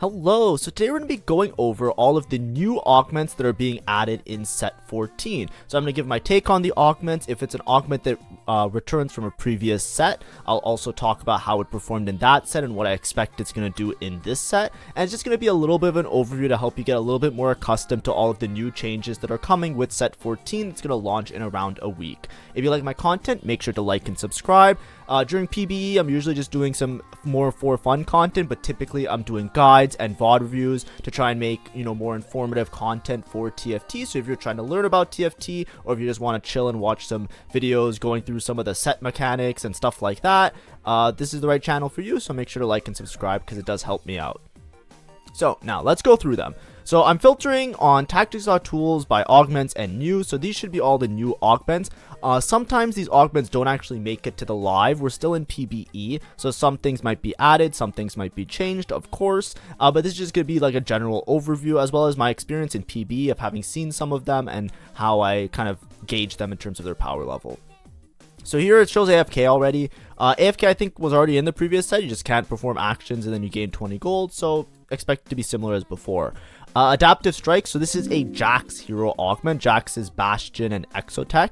Hello, so today we're going to be going over all of the new augments that are being added in set 14. So I'm going to give my take on the augments. If it's an augment that returns from a previous set, I'll also talk about how it performed in that set and what I expect it's going to do in this set. And it's just going to be a little bit of an overview to help you get a little bit more accustomed to all of the new changes that are coming with set 14. It's going to launch in around a week. If you like my content, make sure to like and subscribe. During PBE, I'm usually just doing some more for fun content, but typically I'm doing guides and VOD reviews to try and make, more informative content for TFT. So if you're trying to learn about TFT, or if you just want to chill and watch some videos going through some of the set mechanics and stuff like that, this is the right channel for you. So make sure to like and subscribe because it does help me out. So now let's go through them. So I'm filtering on tactics.tools by augments and new. So these should be all the new augments. Sometimes these augments don't actually make it to the live. We're still in PBE. So some things might be added. Some things might be changed, of course. But this is just going to be like a general overview as well as my experience in PBE of having seen some of them and how I kind of gauge them in terms of their power level. So here it shows AFK already. AFK I think was already in the previous set. You just can't perform actions and then you gain 20 gold. So expect it to be similar as before. Adaptive Strike. So this is a Jax hero augment. Jax is Bastion and Exotech.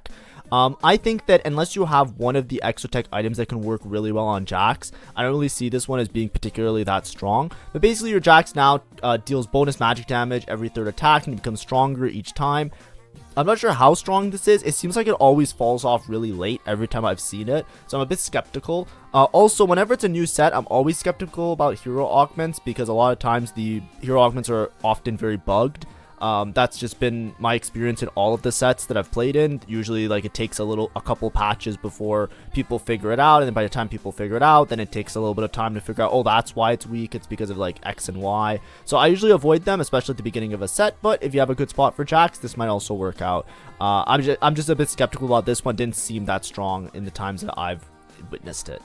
I think that unless you have one of the Exotech items that can work really well on Jax, I don't really see this one as being particularly that strong. But basically your Jax now deals bonus magic damage every third attack and becomes stronger each time. I'm not sure how strong this is. It seems like it always falls off really late every time I've seen it, so I'm a bit skeptical. Also, whenever it's a new set, I'm always skeptical about hero augments because a lot of times the hero augments are often very bugged. That's just been my experience in all of the sets that I've played in. Usually, like, it takes a couple patches before people figure it out, and then by the time people figure it out, then it takes a little bit of time to figure out, oh, that's why it's weak. It's because of like X and Y. So I usually avoid them, especially at the beginning of a set. But if you have a good spot for Jax, this might also work out. I'm just a bit skeptical about this one. Didn't seem that strong in the times that I've witnessed it.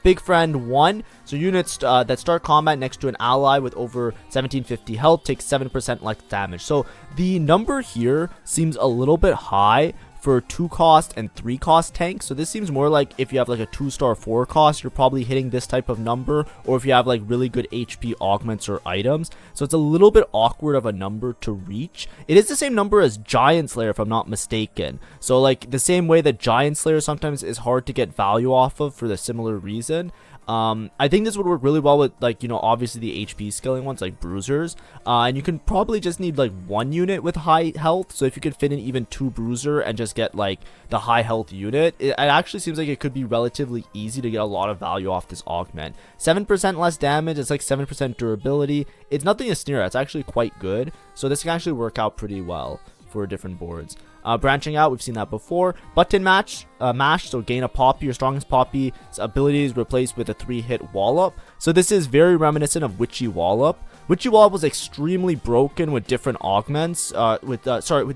Big Friend 1. So units that start combat next to an ally with over 1750 health take 7% less damage. So the number here seems a little bit high for 2 cost and 3 cost tanks. So this seems more like if you have like a 2-star 4 cost, you're probably hitting this type of number, or if you have like really good HP augments or items. So it's a little bit awkward of a number to reach. It is the same number as Giant Slayer if I'm not mistaken. So like the same way that Giant Slayer sometimes is hard to get value off of for the similar reason. I think this would work really well with, like, obviously the HP scaling ones like Bruisers. And you can probably just need like 1 unit with high health. So if you could fit in even 2 Bruiser and just get like the high health unit, it actually seems like it could be relatively easy to get a lot of value off this augment. 7% less damage, it's like 7% durability. It's nothing to sneer at, it's actually quite good. So this can actually work out pretty well for different boards. Branching out, we've seen that before. Button mash, so gain a Poppy. Your strongest Poppy's ability is replaced with a 3-hit Wallop. So this is very reminiscent of Witchy Wallop. Witchy Wallop was extremely broken with different augments, with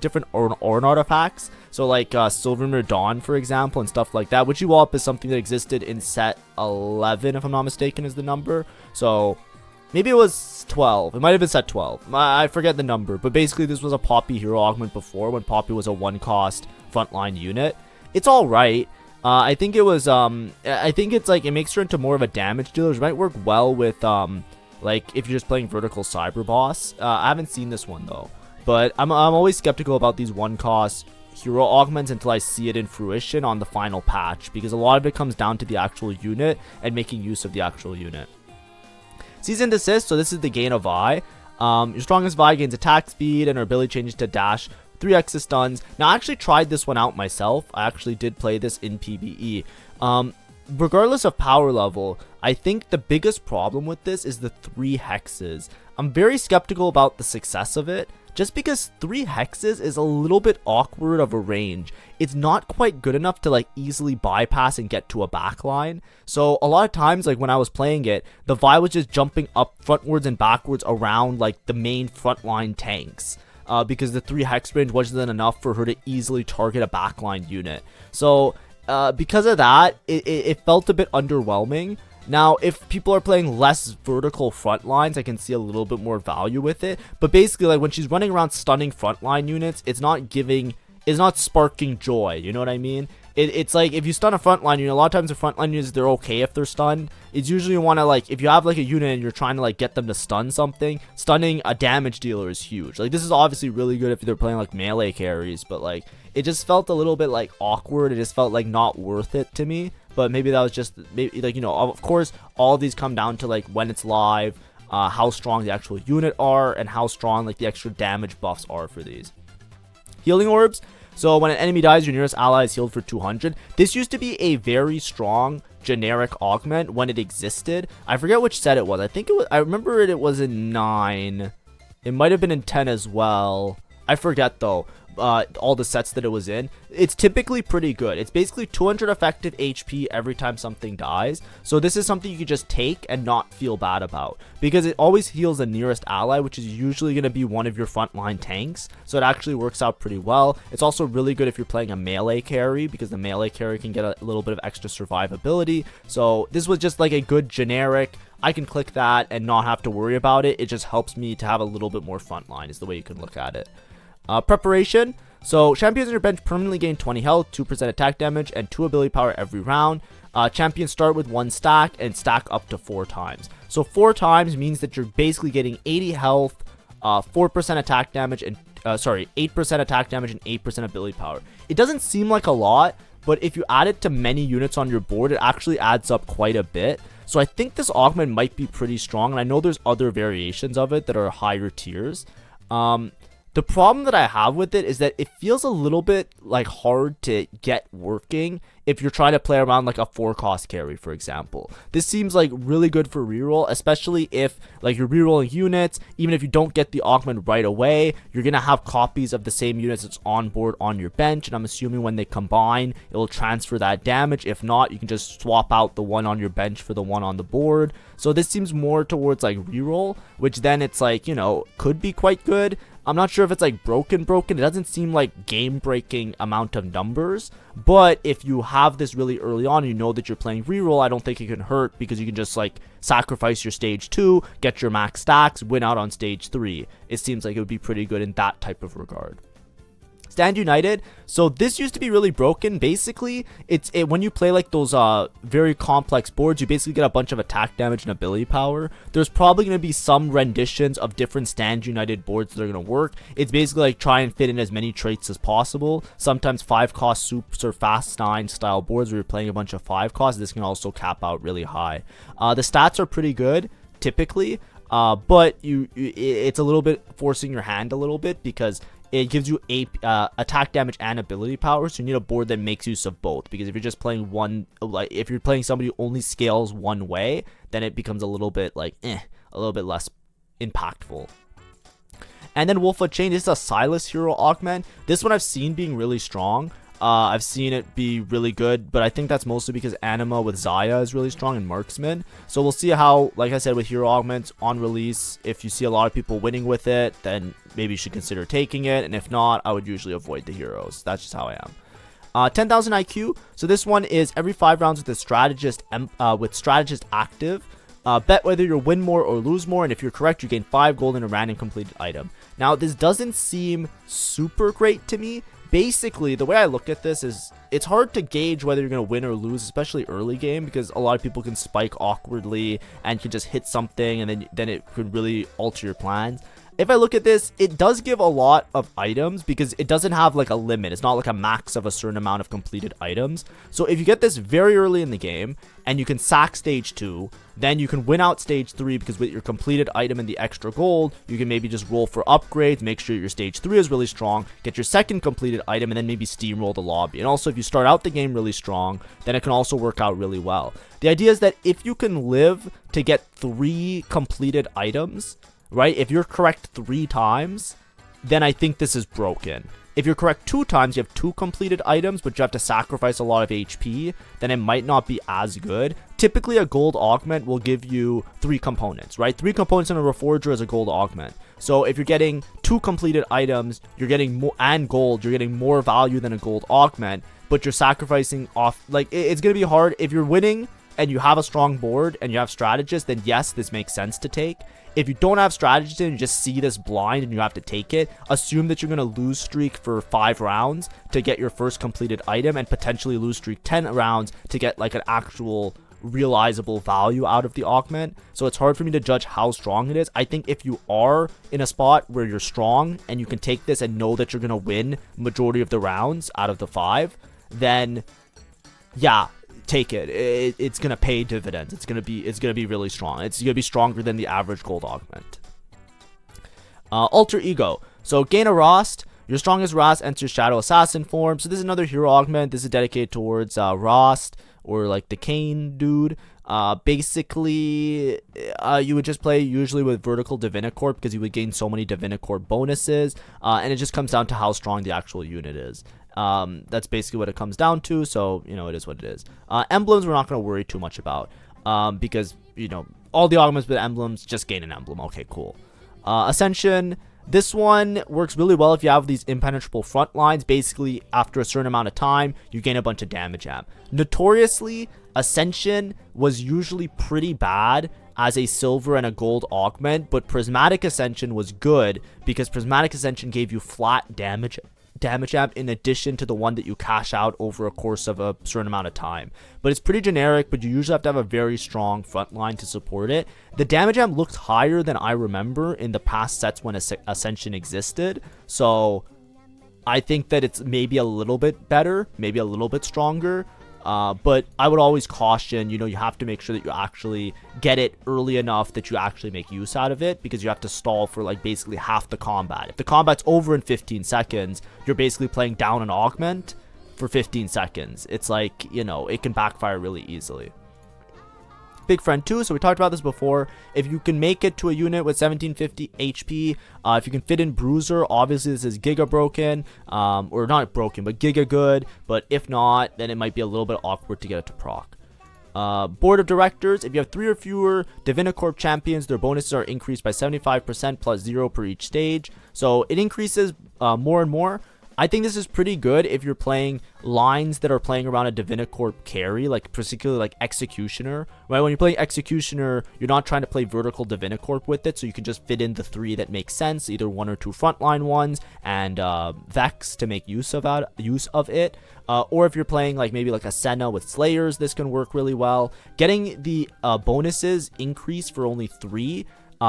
different Orn artifacts. So like Silvermere Dawn, for example, and stuff like that. Witchy Wallop is something that existed in set 11, if I'm not mistaken, is the number. So maybe it was 12. It might have been set 12. I forget the number. But basically, this was a Poppy hero augment before when Poppy was a 1-cost frontline unit. It's alright. I think it was, I think it's like, it makes her into more of a damage dealer. It might work well with, like, if you're just playing Vertical Cyber Boss. I haven't seen this one, though. But I'm always skeptical about these 1-cost hero augments until I see it in fruition on the final patch. Because a lot of it comes down to the actual unit and making use of the actual unit. Season Desist, so this is the gain of Vi. Your strongest Vi gains attack speed and her ability changes to dash, 3x stuns. Now I actually tried this one out myself. I actually did play this in PBE. Regardless of power level, I think the biggest problem with this is the 3 hexes. I'm very skeptical about the success of it, just because 3 hexes is a little bit awkward of a range. It's not quite good enough to like easily bypass and get to a backline. So a lot of times, like when I was playing it, the Vi was just jumping up frontwards and backwards around like the main frontline tanks. Because the 3 hex range wasn't enough for her to easily target a backline unit. So because of that, it felt a bit underwhelming. Now, if people are playing less vertical front lines, I can see a little bit more value with it. But basically, like when she's running around stunning frontline units, it's not sparking joy. You know what I mean? It's like if you stun a frontline unit, a lot of times the frontline units, they're okay if they're stunned. It's usually you want to, like, if you have like a unit and you're trying to like get them to stun something, stunning a damage dealer is huge. Like, this is obviously really good if they're playing like melee carries, but like it just felt a little bit like awkward. It just felt like not worth it to me. But maybe that was just, maybe, like, you know, of course all of these come down to like when it's live, how strong the actual unit are, and how strong like the extra damage buffs are for these. Healing orbs. So when an enemy dies, your nearest ally is healed for 200. This used to be a very strong generic augment when it existed. I forget which set it was. I think it was, I remember it was in 9. It might have been in 10 as well. I forget though. All the sets that it was in. It's typically pretty good. It's basically 200 effective HP every time something dies. So this is something you can just take and not feel bad about, because it always heals the nearest ally, which is usually going to be one of your frontline tanks. So it actually works out pretty well. It's also really good if you're playing a melee carry, because the melee carry can get a little bit of extra survivability. So this was just like a good generic, I can click that and not have to worry about it. It just helps me to have a little bit more frontline is the way you can look at it. Preparation. So champions on your bench permanently gain 20 health, 2% attack damage, and 2 ability power every round. Champions start with 1 stack and stack up to 4 times. So 4 times means that you're basically getting 80 health, 4% attack damage, and 8% attack damage and 8% ability power. It doesn't seem like a lot, but if you add it to many units on your board, it actually adds up quite a bit. So I think this augment might be pretty strong, and I know there's other variations of it that are higher tiers. The problem that I have with it is that it feels a little bit like hard to get working if you're trying to play around like a 4-cost carry, for example. This seems like really good for reroll, especially if like you're rerolling units. Even if you don't get the augment right away, you're gonna have copies of the same units that's on board on your bench, and I'm assuming when they combine, it'll transfer that damage. If not, you can just swap out the one on your bench for the one on the board. So this seems more towards like reroll, which then it's like, you know, could be quite good. I'm not sure if it's like broken. It doesn't seem like game-breaking amount of numbers, but if you have this really early on and you know that you're playing reroll, I don't think it can hurt, because you can just like sacrifice your stage 2, get your max stacks, win out on stage 3. It seems like it would be pretty good in that type of regard. Stand United. So this used to be really broken. Basically, when you play like those very complex boards, you basically get a bunch of attack damage and ability power. There's probably going to be some renditions of different Stand United boards that are going to work. It's basically like try and fit in as many traits as possible. Sometimes 5-cost soups or Fast 9 style boards where you're playing a bunch of 5-costs. This can also cap out really high. The stats are pretty good typically, but it's a little bit forcing your hand a little bit, because it gives you attack damage and ability power, so you need a board that makes use of both. Because if you're just playing one, like if you're playing somebody who only scales one way, then it becomes a little bit like a little bit less impactful. And then Wolf of Chain, this is a Silas hero augment. This one I've seen being really strong. I've seen it be really good, but I think that's mostly because Anima with Zaya is really strong in Marksman. So we'll see how, like I said, with hero augments on release, if you see a lot of people winning with it, then maybe you should consider taking it. And if not, I would usually avoid the heroes. That's just how I am. 10,000 IQ. So this one is every 5 rounds with the strategist active. Bet whether you'll win more or lose more, and if you're correct, you gain 5 gold in a random completed item. Now, this doesn't seem super great to me. Basically, the way I look at this is it's hard to gauge whether you're going to win or lose, especially early game, because a lot of people can spike awkwardly and can just hit something, and then it could really alter your plans. If I look at this, it does give a lot of items because it doesn't have like a limit. It's not like a max of a certain amount of completed items. So if you get this very early in the game and you can sack stage 2, then you can win out stage 3, because with your completed item and the extra gold, you can maybe just roll for upgrades, make sure your stage 3 is really strong, get your second completed item, and then maybe steamroll the lobby. And also, if you start out the game really strong, then it can also work out really well. The idea is that if you can live to get 3 completed items, right? If you're correct 3 times, then I think this is broken. If you're correct 2 times, you have 2 completed items, but you have to sacrifice a lot of HP, then it might not be as good. Typically, a gold augment will give you 3 components, right? 3 components in a Reforger is a gold augment. So if you're getting 2 completed items, you're getting more, and gold, you're getting more value than a gold augment, but you're sacrificing off, like, it's going to be hard. If you're winning and you have a strong board and you have strategists, then yes, this makes sense to take. If you don't have strategists and you just see this blind and you have to take it, assume that you're going to lose streak for 5 rounds to get your first completed item, and potentially lose streak 10 rounds to get like an actual realizable value out of the augment. So it's hard for me to judge how strong it is. I think if you are in a spot where you're strong and you can take this and know that you're going to win majority of the rounds out of the 5, then yeah, take it. It's gonna pay dividends. It's gonna be really strong. It's gonna be stronger than the average gold augment. Alter ego. So gain a Rost. Your strongest Rost enters Shadow Assassin form. So this is another hero augment. This is dedicated towards Rost, or like the Kane dude. Basically, you would just play usually with vertical Divinicorp because you would gain so many Divinicorp bonuses, and it just comes down to how strong the actual unit is. That's basically what it comes down to. So, you know, it is what it is. Emblems we're not going to worry too much about, because, you know, all the augments with emblems, just gain an emblem. Okay, cool. Ascension. This one works really well if you have these impenetrable front lines. Basically, after a certain amount of time, you gain a bunch of damage amp. Notoriously, Ascension was usually pretty bad as a silver and a gold augment, but Prismatic Ascension was good because Prismatic Ascension gave you flat damage amp in addition to the one that you cash out over a course of a certain amount of time. But it's pretty generic, but you usually have to have a very strong front line to support it. The damage amp looks higher than I remember in the past sets when Ascension existed, so I think that it's maybe a little bit better, maybe a little bit stronger. But I would always caution, you know, you have to make sure that you actually get it early enough that you actually make use out of it, because you have to stall for like basically half the combat. If the combat's over in 15 seconds, you're basically playing down an augment for 15 seconds. It's like, you know, it can backfire really easily. Big Friend 2, so we talked about this before. If you can make it to a unit with 1750 HP, if you can fit in Bruiser, obviously this is Giga broken, or not broken, but Giga good, but if not, then it might be a little bit awkward to get it to proc. Board of Directors, if you have 3 or fewer Divinicorp champions, their bonuses are increased by 75% plus 0 per each stage, so it increases more and more. I think this is pretty good if you're playing lines that are playing around a Divinicorp carry, like particularly like Executioner, right? When you're playing Executioner, you're not trying to play vertical Divinicorp with it, so you can just fit in the 3 that make sense, either 1 or 2 frontline ones, and Vex to make use of it. Or if you're playing like maybe like a Senna with Slayers, this can work really well. Getting the bonuses increase for only 3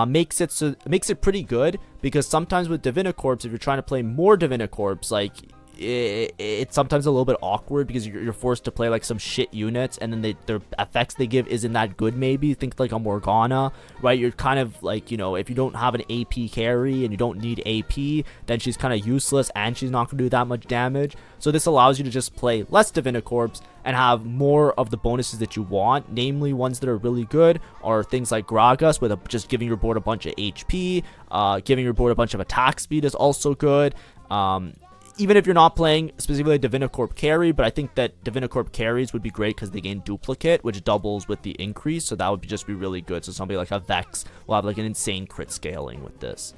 makes it pretty good, because sometimes with Divinicorps, if you're trying to play more Divinicorps, like it's sometimes a little bit awkward because you're forced to play like some shit units, and then their effects they give isn't that good. Maybe think like a Morgana, right? You're kind of like, you know, if you don't have an AP carry and you don't need AP, then she's kind of useless and she's not going to do that much damage. So this allows you to just play less Divinicorps and have more of the bonuses that you want. Namely, ones that are really good are things like Gragas, with just giving your board a bunch of HP, giving your board a bunch of attack speed is also good. Even if you're not playing specifically a Divinicorp carry, but I think that Divinicorp carries would be great because they gain duplicate, which doubles with the increase, so that would just be really good. So somebody like a Vex will have like an insane crit scaling with this.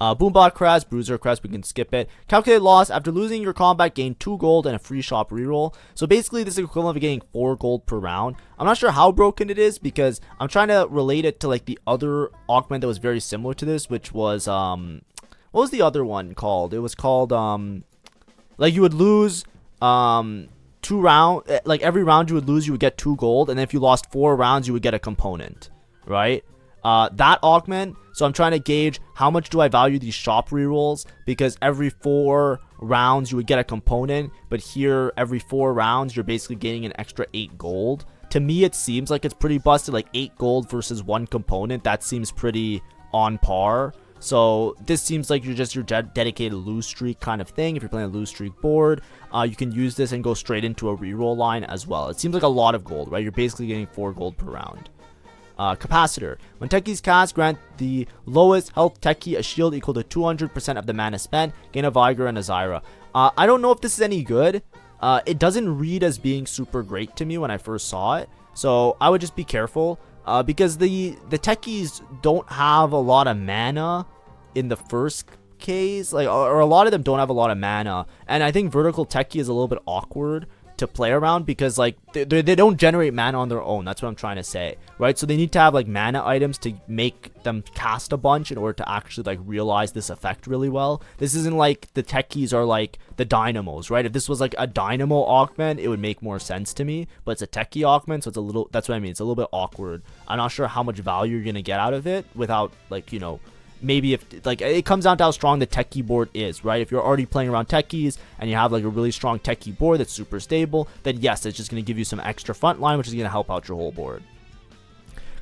Boombot Crest, Bruiser Crest, we can skip it. Calculated loss. After losing your combat, gain 2 gold and a free shop reroll. So basically, this is equivalent of getting 4 gold per round. I'm not sure how broken it is, because I'm trying to relate it to like the other augment that was very similar to this, which was what was the other one called? It was called like you would lose 2 rounds, like every round you would lose, you would get 2 gold, and then if you lost 4 rounds, you would get a component, right? That augment. So I'm trying to gauge how much do I value these shop rerolls, because every 4 rounds you would get a component, but here every 4 rounds you're basically getting an extra 8 gold. To me, it seems like it's pretty busted, like 8 gold versus 1 component. That seems pretty on par. So this seems like your dedicated lose streak kind of thing. If you're playing a lose streak board, you can use this and go straight into a reroll line as well. It seems like a lot of gold, right? You're basically getting 4 gold per round. Capacitor. When techies cast, grant the lowest health techie a shield equal to 200% of the mana spent, gain a Vigor and a Zyra. I don't know if this is any good. It doesn't read as being super great to me when I first saw it, so I would just be careful. Because the techies don't have a lot of mana in the first case, like, or a lot of them don't have a lot of mana, and I think vertical techie is a little bit awkward to play around, because like they don't generate mana on their own. That's what I'm trying to say, right? So they need to have like mana items to make them cast a bunch in order to actually like realize this effect really well. This isn't like the techies are like the dynamos, right? If this was like a dynamo augment, it would make more sense to me, but it's a techie augment, so it's a little, that's what I mean, it's a little bit awkward. I'm not sure how much value you're gonna get out of it without, like, you know, maybe if like it comes down to how strong the techie board is, right? If you're already playing around techies and you have like a really strong techie board that's super stable, then yes, it's just going to give you some extra front line, which is going to help out your whole board.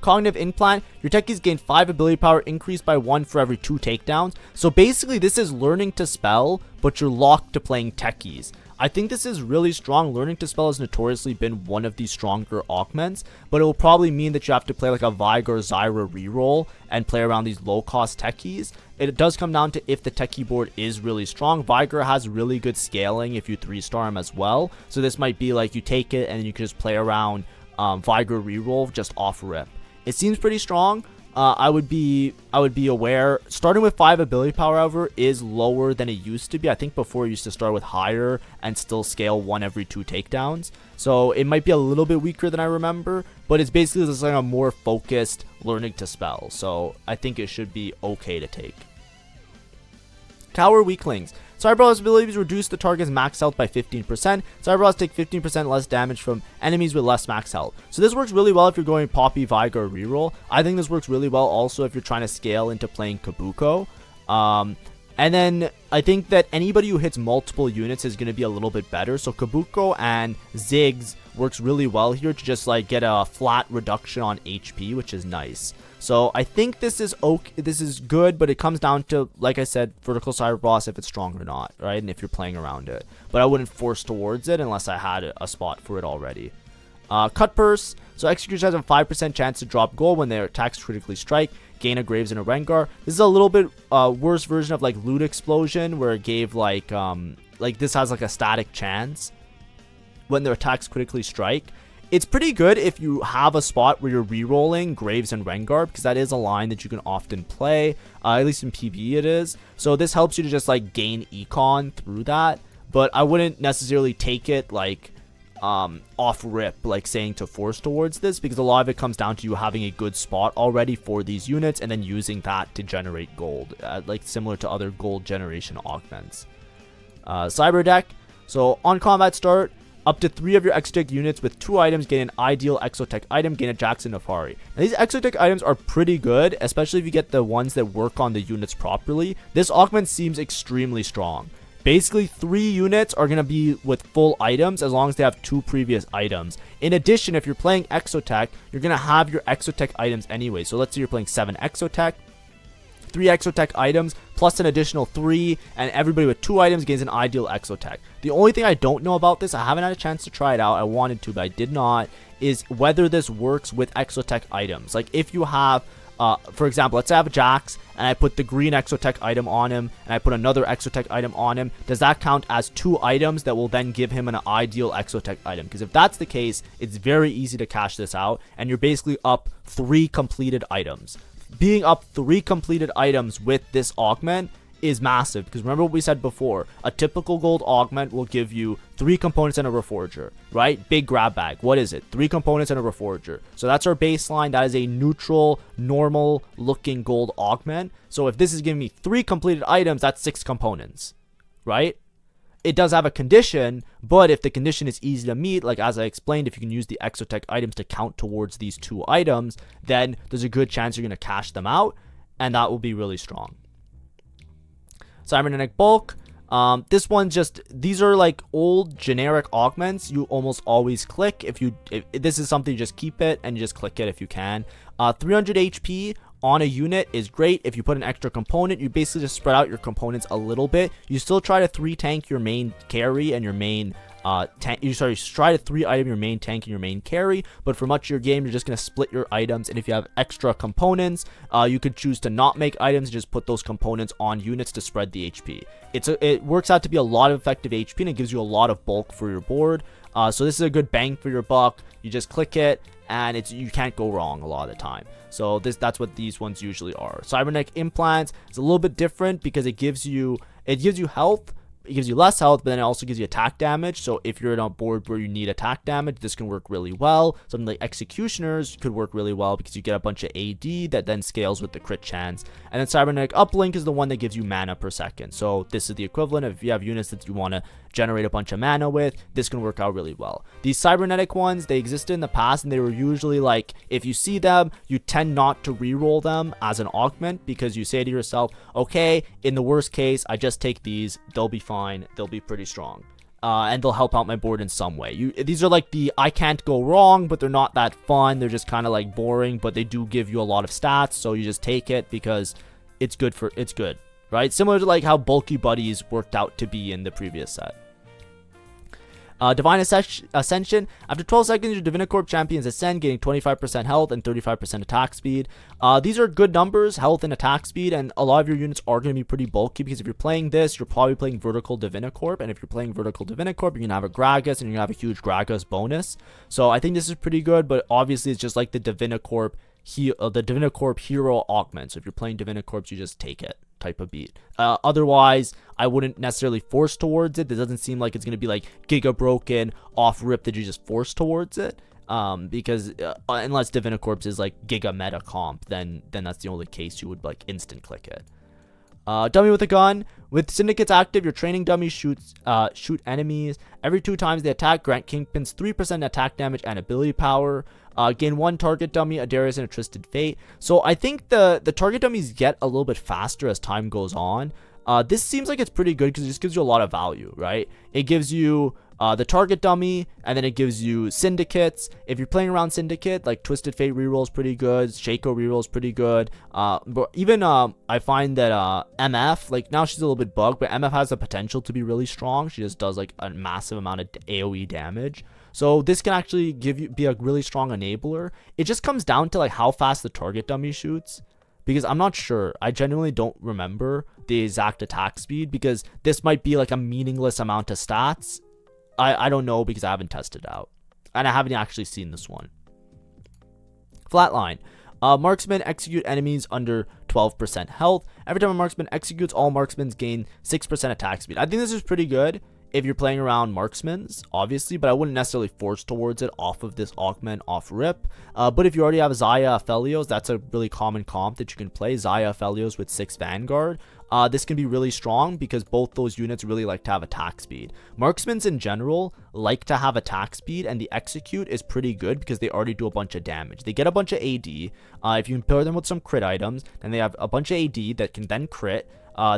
Cognitive implant, your techies gain 5 ability power, increased by 1 for every 2 takedowns. So basically this is learning to spell, but you're locked to playing techies. I think this is really strong. Learning to spell has notoriously been one of the stronger augments, but it will probably mean that you have to play like a Viga or Zyra reroll and play around these low cost techies. It does come down to if the techie board is really strong. Viga has really good scaling if you 3-star him as well, so this might be like you take it and you can just play around Viga reroll just off rip. It seems pretty strong. I would be aware. Starting with 5 ability power, however, is lower than it used to be. I think before it used to start with higher and still scale 1 every 2 takedowns. So it might be a little bit weaker than I remember, but it's basically just like a more focused learning to spell. So I think it should be okay to take. Tower weaklings. Cyberballs abilities reduce the target's max health by 15%. Cyberballs take 15% less damage from enemies with less max health. So this works really well if you're going Poppy, Viga, or reroll. I think this works really well also if you're trying to scale into playing Kabuko. And then I think that anybody who hits multiple units is going to be a little bit better. So Kabuko and Ziggs works really well here to just like get a flat reduction on HP, which is nice. So I think this is okay, this is good, but it comes down to, like I said, vertical cyber boss if it's strong or not, right? And if you're playing around it. But I wouldn't force towards it unless I had a spot for it already. Cut Purse. So executors has a 5% chance to drop gold when their attacks critically strike. Gain a Graves and a Rengar. This is a little bit worse version of like Loot Explosion, where it gave like this has like a static chance when their attacks critically strike. It's pretty good if you have a spot where you're re-rolling Graves and Rengar, because that is a line that you can often play, at least in PvE it is. So this helps you to just like gain econ through that, but I wouldn't necessarily take it like off rip, like saying to force towards this, because a lot of it comes down to you having a good spot already for these units and then using that to generate gold, like similar to other gold generation augments. Cyber deck. So on combat start, up to 3 of your Exotech units with 2 items gain an ideal Exotech item, gain a Jackson Nefari. Now these Exotech items are pretty good, especially if you get the ones that work on the units properly. This augment seems extremely strong. Basically 3 units are going to be with full items as long as they have 2 previous items. In addition, if you're playing Exotech, you're going to have your Exotech items anyway. So let's say you're playing 7 Exotech, 3 Exotech items plus an additional 3, and everybody with 2 items gains an ideal Exotech. The only thing I don't know about this, I haven't had a chance to try it out, I wanted to but I did not, is whether this works with Exotech items. Like if you have for example, let's say I have a Jax and I put the green Exotech item on him and I put another Exotech item on him, does that count as 2 items that will then give him an ideal Exotech item? Because if that's the case, it's very easy to cash this out and you're basically up 3 completed items. Being up 3 completed items with this augment is massive, because remember what we said before, a typical gold augment will give you 3 components and a reforger, right? Big grab bag. What is it? 3 components and a reforger. So that's our baseline. That is a neutral, normal looking gold augment. So if this is giving me 3 completed items, that's 6 components, right? It does have a condition, but if the condition is easy to meet, like as I explained, if you can use the Exotech items to count towards these 2 items, then there's a good chance you're going to cash them out, and that will be really strong. Cybernetic Bulk. This one just, these are like old generic augments you almost always click. If this is something, just keep it and just click it if you can. 300 HP on a unit is great. If you put an extra component, you basically just spread out your components a little bit. You still try to 3 tank your main carry and your main try to 3 item your main tank and your main carry, but for much of your game you're just going to split your items, and if you have extra components, you could choose to not make items and just put those components on units to spread the HP. It works out to be a lot of effective HP, and it gives you a lot of bulk for your board. So this is a good bang for your buck. You just click it and you can't go wrong a lot of the time. So that's what these ones usually are. Cybernetic Implants is a little bit different because it gives you health, it gives you less health, but then it also gives you attack damage. So if you're on a board where you need attack damage, this can work really well. Something like Executioners could work really well because you get a bunch of AD that then scales with the crit chance. And then Cybernetic Uplink is the one that gives you mana per second. So this is the equivalent of if you have units that you want to generate a bunch of mana with, this can work out really well. These cybernetic ones, they existed in the past, and they were usually like, if you see them, you tend not to reroll them as an augment, because you say to yourself, okay, in the worst case, I just take these, they'll be fine, they'll be pretty strong, and they'll help out my board in some way. These are like the I can't go wrong, but they're not that fun, they're just kind of like boring, but they do give you a lot of stats, so you just take it because it's good, right? Similar to like how bulky buddies worked out to be in the previous set. Divine Ascension. After 12 seconds, your Divinicorp champions ascend, gaining 25% health and 35% attack speed. These are good numbers, health and attack speed, and a lot of your units are going to be pretty bulky, because if you're playing this, you're probably playing Vertical Divinicorp, and if you're playing Vertical Divinicorp, you're going to have a Gragas, and you're going to have a huge Gragas bonus. So I think this is pretty good, but obviously it's just like the Divinicorp hero augment. So if you're playing Divinicorps, you just take it type of beat. Otherwise, I wouldn't necessarily force towards it. This doesn't seem like it's going to be like Giga Broken off rip that you just force towards it. Because unless Divinicorps is like Giga Meta Comp, then that's the only case you would like instant click it. Dummy with a gun. With Syndicates active, your training dummy shoot enemies. Every 2 times they attack, grant Kingpins 3% attack damage and ability power. Gain 1 target dummy, a Darius, and a Twisted Fate. So I think the target dummies get a little bit faster as time goes on. This seems like it's pretty good because it just gives you a lot of value, right? It gives you the target dummy, and then it gives you syndicates. If you're playing around syndicate, like Twisted Fate reroll is pretty good, Shaco reroll is pretty good. But even I find that MF, like now she's a little bit bugged, but MF has the potential to be really strong. She just does like a massive amount of AoE damage. So this can actually be a really strong enabler. It just comes down to like how fast the target dummy shoots, because I'm not sure. I genuinely don't remember the exact attack speed, because this might be like a meaningless amount of stats. I don't know, because I haven't tested out, and I haven't actually seen this one. Flatline. Marksman execute enemies under 12% health. Every time a marksman executes, all marksmen gain 6% attack speed. I think this is pretty good if you're playing around marksmans, obviously, but I wouldn't necessarily force towards it off of this augment off rip. But if you already have Zaya Aphelios, that's a really common comp that you can play, Zaya Aphelios with 6 Vanguard. This can be really strong because both those units really like to have attack speed. Marksmans in general like to have attack speed, and the execute is pretty good because they already do a bunch of damage. They get a bunch of AD. If you can pair them with some crit items, then they have a bunch of AD that can then crit.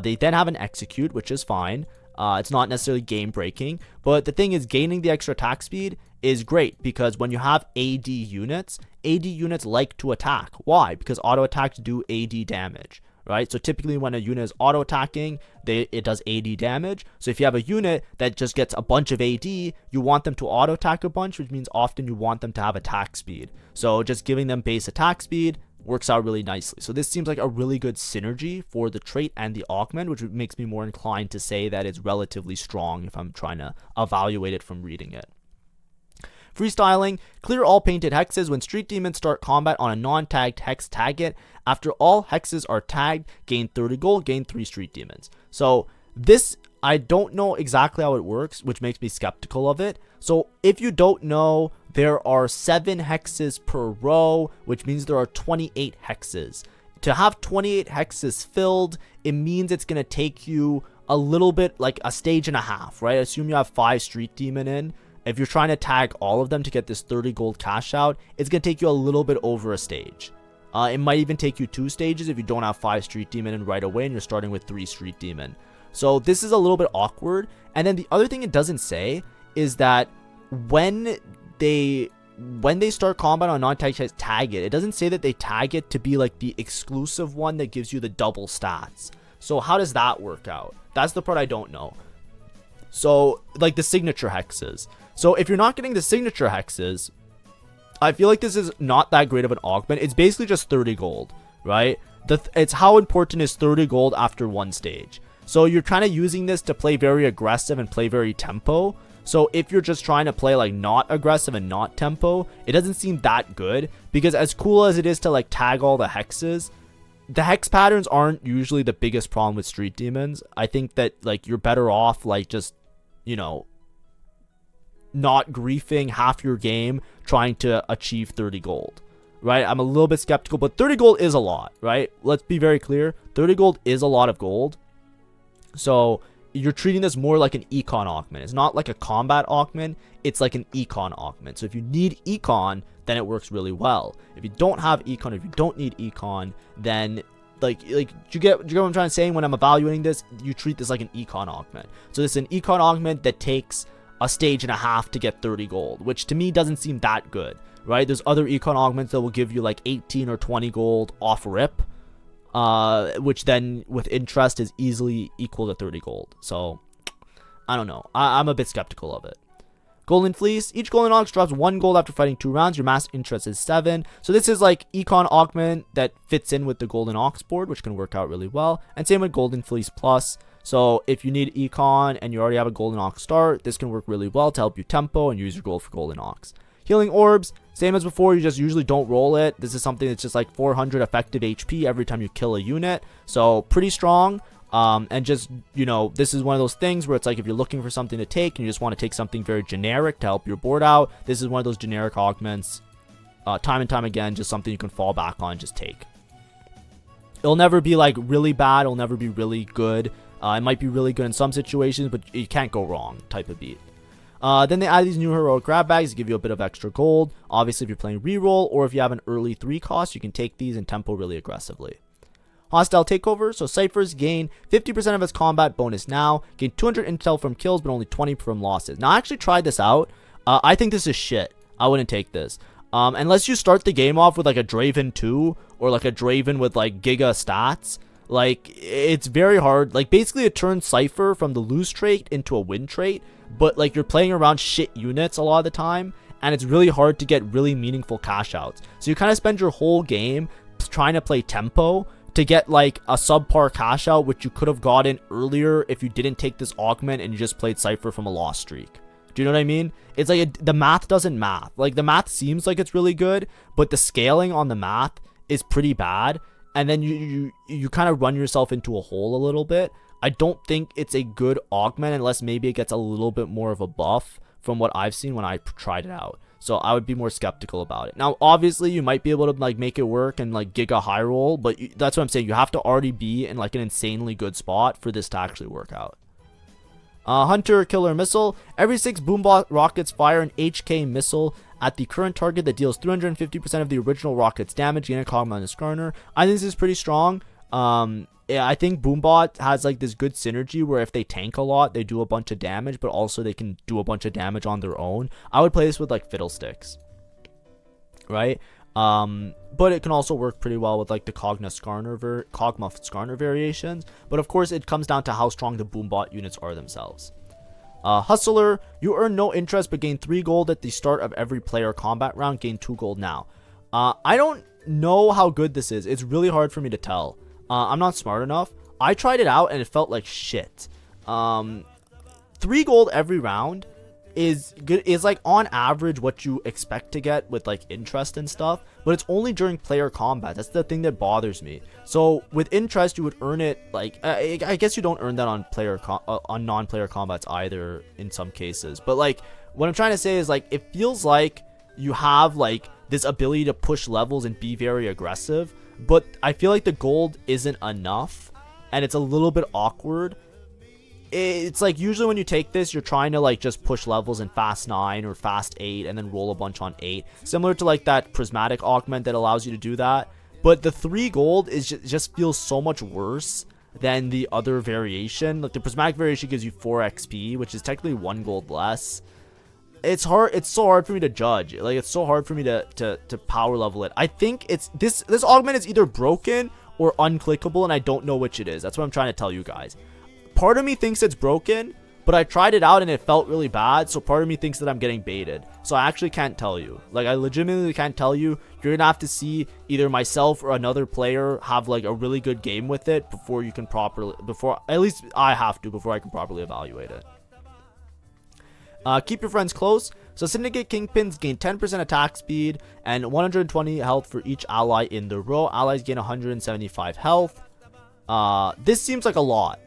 They then have an execute, which is fine. It's not necessarily game breaking, but the thing is, gaining the extra attack speed is great because when you have AD units like to attack. Why? Because auto attacks do AD damage, right? So typically when a unit is auto attacking, it does AD damage. So if you have a unit that just gets a bunch of AD, you want them to auto attack a bunch, which means often you want them to have attack speed. So just giving them base attack speed works out really nicely. So this seems like a really good synergy for the trait and the augment, which makes me more inclined to say that it's relatively strong if I'm trying to evaluate it from reading it. Freestyling. Clear all painted hexes. When street demons start combat on a non-tagged hex, tag it. After all hexes are tagged, gain 30 gold, gain 3 street demons. So this, I don't know exactly how it works, which makes me skeptical of it. So if you don't know, there are 7 hexes per row, which means there are 28 hexes. To have 28 hexes filled, it means it's going to take you a little bit, like a stage and a half, right? Assume you have 5 street demon in. If you're trying to tag all of them to get this 30 gold cash out, it's going to take you a little bit over a stage. It might even take you 2 stages if you don't have 5 street demon in right away and you're starting with 3 street demon. So this is a little bit awkward. And then the other thing it doesn't say is that when they start combat on non-tag hex, tag it. It doesn't say that they tag it to be like the exclusive one that gives you the double stats. So how does that work out? That's the part I don't know. So like the signature hexes. So if you're not getting the signature hexes, I feel like this is not that great of an augment. It's basically just 30 gold, right? It's how important is 30 gold after 1 stage. So you're kind of using this to play very aggressive and play very tempo. So if you're just trying to play like not aggressive and not tempo, it doesn't seem that good, because as cool as it is to like tag all the hexes, the hex patterns aren't usually the biggest problem with street demons. I think that like you're better off like just, you know, not griefing half your game trying to achieve 30 gold, right? I'm a little bit skeptical, but 30 gold is a lot, right? Let's be very clear. 30 gold is a lot of gold. So you're treating this more like an econ augment. It's not like a combat augment. It's like an econ augment. So if you need econ, then it works really well. If you don't have econ, if you don't need econ, then like do you get what I'm trying to say? When I'm evaluating this, you treat this like an econ augment. So this is an econ augment that takes a stage and a half to get 30 gold, which to me doesn't seem that good, right? There's other econ augments that will give you like 18 or 20 gold off rip, which then with interest is easily equal to 30 gold. So I don't know. I'm a bit skeptical of it. Golden Fleece. Each Golden Ox drops 1 gold after fighting 2 rounds. Your mass interest is 7. So this is like econ augment that fits in with the Golden Ox board, which can work out really well. And same with Golden Fleece Plus. So if you need econ and you already have a Golden Ox start, this can work really well to help you tempo and use your gold for Golden Ox. Healing Orbs, same as before, you just usually don't roll it. This is something that's just like 400 effective HP every time you kill a unit. So pretty strong. And just, you know, this is one of those things where it's like if you're looking for something to take and you just want to take something very generic to help your board out, this is one of those generic augments. Time and time again, just something you can fall back on, just take. It'll never be like really bad. It'll never be really good. It might be really good in some situations, but you can't go wrong type of beat. Then they add these new heroic grab bags to give you a bit of extra gold. Obviously, if you're playing reroll or if you have an early 3 cost, you can take these and tempo really aggressively. Hostile Takeover. So Cyphers gain 50% of its combat bonus now. Gain 200 intel from kills, but only 20 from losses. Now, I actually tried this out. I think this is shit. I wouldn't take this. Unless you start the game off with like a Draven 2 or like a Draven with like Giga stats. Like, it's very hard. Like, basically it turns Cypher from the lose trait into a win trait, but like you're playing around shit units a lot of the time, and it's really hard to get really meaningful cash outs. So you kind of spend your whole game trying to play tempo to get like a subpar cash out, which you could have gotten earlier if you didn't take this augment and you just played Cypher from a loss streak. Do you know what I mean? It's like the math doesn't math. Like, the math seems like it's really good, but the scaling on the math is pretty bad. And then you kind of run yourself into a hole a little bit. I don't think it's a good augment unless maybe it gets a little bit more of a buff from what I've seen when I tried it out. So I would be more skeptical about it. Now, obviously, you might be able to like make it work and like giga high roll, but that's what I'm saying. You have to already be in like an insanely good spot for this to actually work out. Hunter Killer Missile. Every 6 Boombot rockets fire an HK missile at the current target that deals 350% of the original rocket's damage. Gain a cog minus Garner. I think this is pretty strong. Yeah, I think Boombot has like this good synergy where if they tank a lot, they do a bunch of damage, but also they can do a bunch of damage on their own. I would play this with like Fiddlesticks, right? But it can also work pretty well with like the Cogmuff Skarner variations. But of course, it comes down to how strong the Boombot units are themselves. Hustler, you earn no interest but gain 3 gold at the start of every player combat round. Gain 2 gold now. I don't know how good this is. It's really hard for me to tell. I'm not smart enough. I tried it out and it felt like shit. 3 gold every round is good, is like on average what you expect to get with like interest and stuff, but it's only during player combat. That's the thing that bothers me. So with interest, you would earn it like I guess you don't earn that on on non-player combats either in some cases. But like what I'm trying to say is like it feels like you have like this ability to push levels and be very aggressive, but I feel like the gold isn't enough and it's a little bit awkward. It's like usually when you take this, you're trying to like just push levels in fast 9 or fast 8 and then roll a bunch on 8, similar to like that prismatic augment that allows you to do that. But the 3 gold is just feels so much worse than the other variation. Like the prismatic variation gives you 4 XP, which is technically 1 gold less. It's hard. It's so hard for me to judge. Like it's so hard for me to power level it. I think it's this augment is either broken or unclickable, and I don't know which it is. That's what I'm trying to tell you guys. Part of me thinks it's broken, but I tried it out and it felt really bad, so part of me thinks that I'm getting baited. So I actually can't tell you. Like I legitimately can't tell you. You're gonna have to see either myself or another player have like a really good game with it before you can properly, at least I have to, before I can properly evaluate it. Keep your friends close. So Syndicate Kingpins gain 10% attack speed and 120 health for each ally in the row. Allies gain 175 health. This seems like a lot.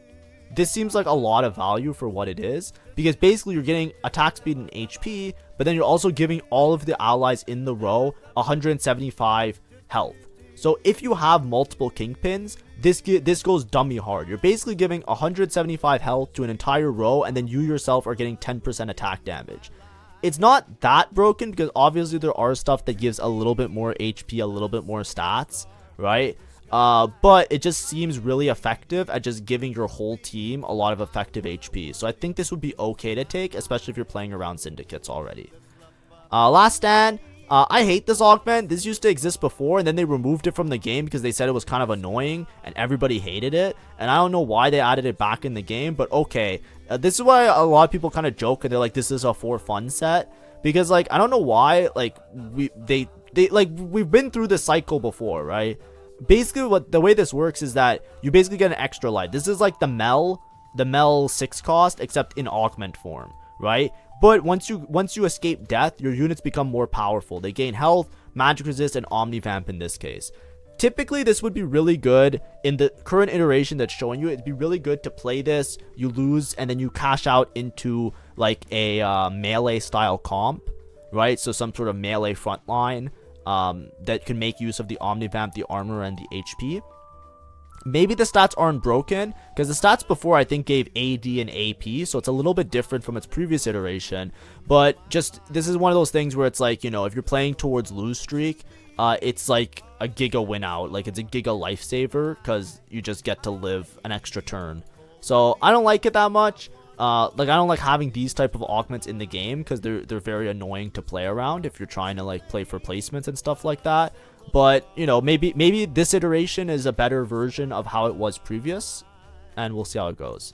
This seems like a lot of value for what it is, because basically you're getting attack speed and HP, but then you're also giving all of the allies in the row 175 health. So if you have multiple Kingpins, this goes dummy hard. You're basically giving 175 health to an entire row, and then you yourself are getting 10% attack damage. It's not that broken, because obviously there are stuff that gives a little bit more HP, a little bit more stats, right? But it just seems really effective at just giving your whole team a lot of effective HP. So I think this would be okay to take, especially if you're playing around syndicates already. Last stand. I hate this augment. This used to exist before, and then they removed it from the game because they said it was kind of annoying and everybody hated it. And I don't know why they added it back in the game, but okay. This is why a lot of people kind of joke and they're like, this is a for fun set, because like I don't know why, like we've been through this cycle before, right? Basically the way this works is that you basically get an extra life. This is like the Mel 6 cost, except in augment form, right? But once you escape death, your units become more powerful. They gain health, magic resist, and omnivamp in this case. Typically, this would be really good in the current iteration that's showing you. It'd be really good to play this, you lose, and then you cash out into like a melee style comp, right? So some sort of melee frontline that can make use of the omnivamp, the armor, and the HP. Maybe the stats aren't broken, because the stats before I think gave AD and AP, so it's a little bit different from its previous iteration. But just, this is one of those things where it's like, you know, if you're playing towards lose streak, it's like a giga win out, like it's a giga lifesaver, because you just get to live an extra turn. So I don't like it that much. Like I don't like having these type of augments in the game, because they're very annoying to play around if you're trying to like play for placements and stuff like that. But you know, maybe this iteration is a better version of how it was previous, and we'll see how it goes.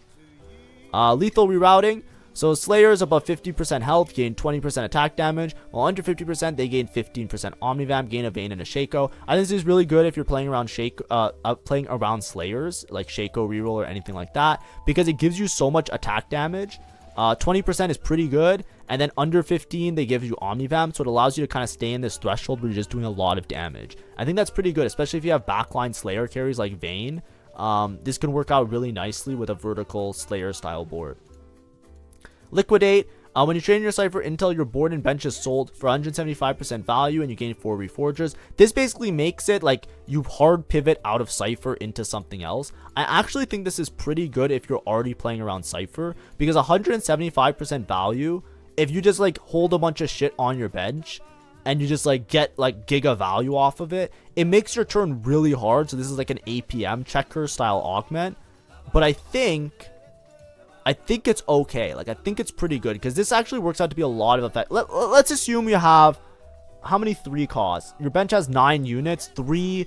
Lethal rerouting. So Slayers above 50% health gain 20% attack damage, while under 50% they gain 15% omnivamp, gain a Vayne and a Shaco. I think this is really good if you're playing around playing around Slayers, like Shaco reroll or anything like that, because it gives you so much attack damage. 20% is pretty good, and then under 15 they give you omnivamp, so it allows you to kind of stay in this threshold where you're just doing a lot of damage. I think that's pretty good, especially if you have backline Slayer carries like Vayne. This can work out really nicely with a vertical Slayer style board. Liquidate. When you train your Cypher until your board and bench is sold for 175% value and you gain 4 Reforgers. This basically makes it like you hard pivot out of Cypher into something else. I actually think this is pretty good if you're already playing around Cypher, because 175% value, if you just like hold a bunch of shit on your bench and you just like get like giga value off of it, it makes your turn really hard. So this is like an APM checker style augment, but I think it's okay. Like, I think it's pretty good, because this actually works out to be a lot of effect. Let's assume you have, how many 3 costs? Your bench has 9 units, 3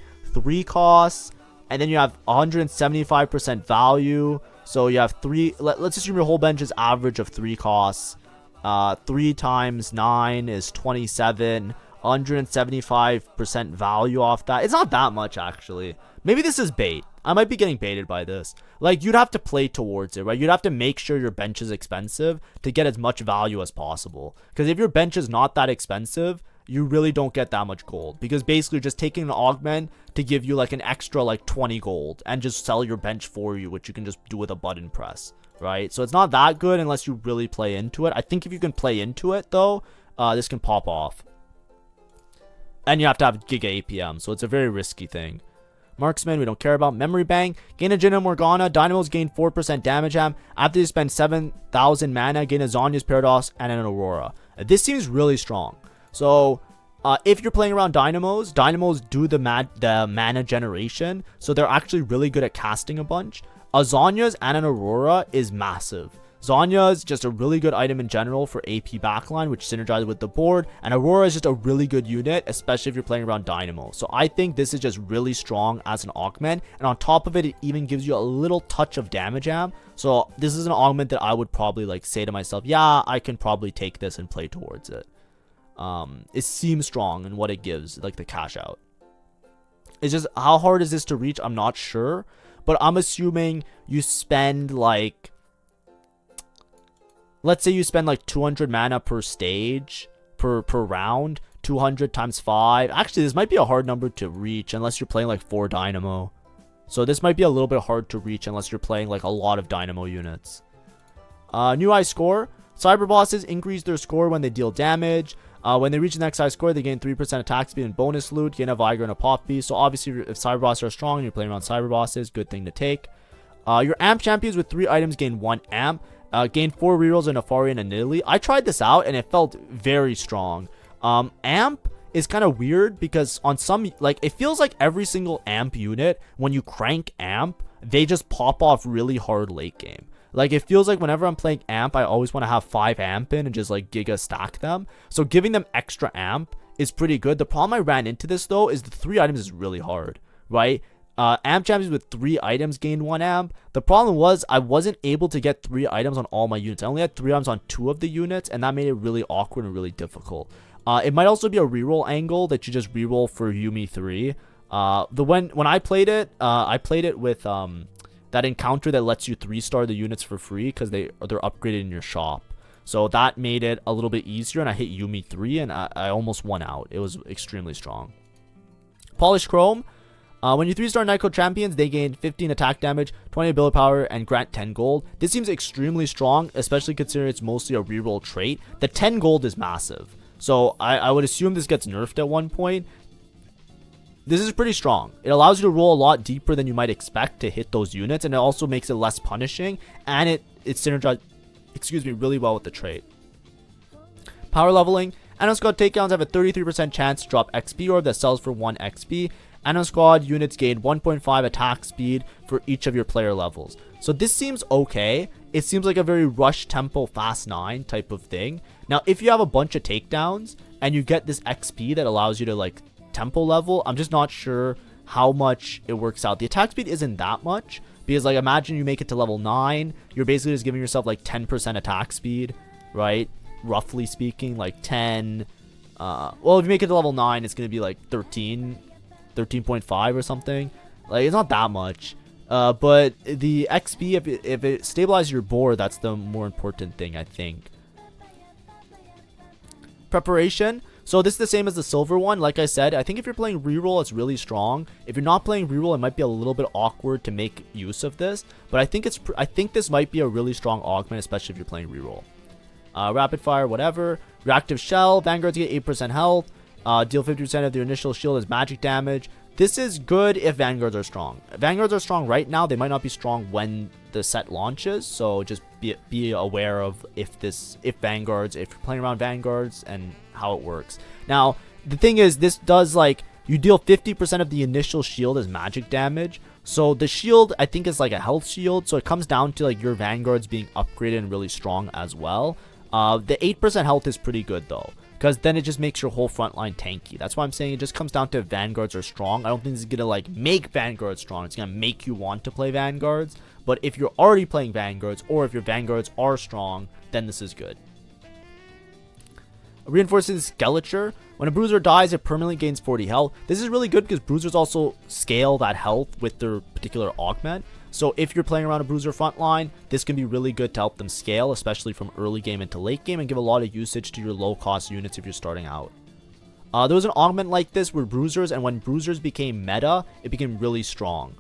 costs, and then you have 175% value. So you have 3, let's assume your whole bench is average of 3 costs. 3 times 9 is 27, 175% value off that. It's not that much, actually. Maybe this is bait. I might be getting baited by this. Like, you'd have to play towards it, right? You'd have to make sure your bench is expensive to get as much value as possible. Because if your bench is not that expensive, you really don't get that much gold. Because basically you're just taking an augment to give you like an extra like 20 gold and just sell your bench for you, which you can just do with a button press, right? So it's not that good unless you really play into it. I think if you can play into it though, this can pop off. And you have to have Giga APM, so it's a very risky thing. Marksman, we don't care about. Memory Bang. Gain a Jin and Morgana. Dynamos gain 4% damage amp. After you spend 7,000 mana, gain a Zonya's Paradox and an Aurora. This seems really strong. So, if you're playing around Dynamos do the mana generation. So they're actually really good at casting a bunch. A Zonya's and an Aurora is massive. Zonya is just a really good item in general for AP backline, which synergizes with the board. And Aurora is just a really good unit, especially if you're playing around Dynamo. So I think this is just really strong as an augment. And on top of it, it even gives you a little touch of damage amp. So this is an augment that I would probably like say to myself, yeah, I can probably take this and play towards it. It seems strong in what it gives, like the cash out. It's just, how hard is this to reach? I'm not sure. But I'm assuming you spend like, let's say you spend like 200 mana per stage, per round, 200 times 5. Actually, this might be a hard number to reach unless you're playing like 4 Dynamo. So this might be a little bit hard to reach unless you're playing like a lot of Dynamo units. New high score. Cyber bosses increase their score when they deal damage. When they reach the next high score, they gain 3% attack speed and bonus loot, gain a Vigor and a Pop Beast. So obviously, if cyber bosses are strong and you're playing around cyber bosses, good thing to take. Your amp champions with 3 items gain 1 amp. Gain 4 rerolls in Nefari and a Nidalee. I tried this out and it felt very strong. Amp is kind of weird because on some, like, it feels like every single amp unit, when you crank amp, they just pop off really hard late game. Like, it feels like whenever I'm playing amp, I always want to have 5 amp in and just like giga stack them. So giving them extra amp is pretty good. The problem I ran into this though is the 3 items is really hard, right? Amp champions with 3 items gain 1 amp. The problem was I wasn't able to get 3 items on all my units. I only had 3 items on 2 of the units, and that made it really awkward and really difficult. It might also be a reroll angle that you just reroll for Yumi 3. When I played it with that encounter that lets you 3-star the units for free because they're upgraded in your shop. So that made it a little bit easier, and I hit Yumi 3 and I almost won out. It was extremely strong. Polished Chrome. When you 3-star Nitro champions, they gain 15 attack damage, 20 ability power, and grant 10 gold. This seems extremely strong, especially considering it's mostly a reroll trait. The 10 gold is massive. So I would assume this gets nerfed at one point. This is pretty strong. It allows you to roll a lot deeper than you might expect to hit those units, and it also makes it less punishing, and it synergizes, really well with the trait. Power leveling. Anno Squad takedowns have a 33% chance to drop XP orb that sells for 1 XP. Anno Squad units gain 1.5 attack speed for each of your player levels. So this seems okay. It seems like a very rush tempo fast 9 type of thing. Now, if you have a bunch of takedowns and you get this XP that allows you to like tempo level, I'm just not sure how much it works out. The attack speed isn't that much because, like, imagine you make it to level 9, you're basically just giving yourself like 10% attack speed, right? Roughly speaking, like 10. Well, if you make it to level 9, it's going to be like 13.5 or something. Like, it's not that much. But the XP, if it stabilizes your board, that's the more important thing, I think. Preparation. So this is the same as the silver one. Like I said, I think if you're playing reroll, it's really strong. If you're not playing reroll, it might be a little bit awkward to make use of this. But I think this might be a really strong augment, especially if you're playing reroll. Rapid fire, whatever. Reactive shell. Vanguards get 8% health. Deal 50% of their initial shield as magic damage. This is good if Vanguards are strong. If Vanguards are strong right now, they might not be strong when the set launches. So just be aware of if you're playing around Vanguards and how it works. Now, the thing is, this does, like, you deal 50% of the initial shield as magic damage. So the shield, I think, is like a health shield. So it comes down to like your Vanguards being upgraded and really strong as well. The 8% health is pretty good though, because then it just makes your whole front line tanky. That's why I'm saying it just comes down to if Vanguards are strong. I don't think this is going to like make Vanguards strong. It's going to make you want to play Vanguards. But if you're already playing Vanguards, or if your Vanguards are strong, then this is good. Reinforces Skeleture. When a bruiser dies, it permanently gains 40 health. This is really good because bruisers also scale that health with their particular augment. So if you're playing around a bruiser frontline, this can be really good to help them scale, especially from early game into late game, and give a lot of usage to your low cost units if you're starting out. There was an augment like this with bruisers, and when bruisers became meta, it became really strong.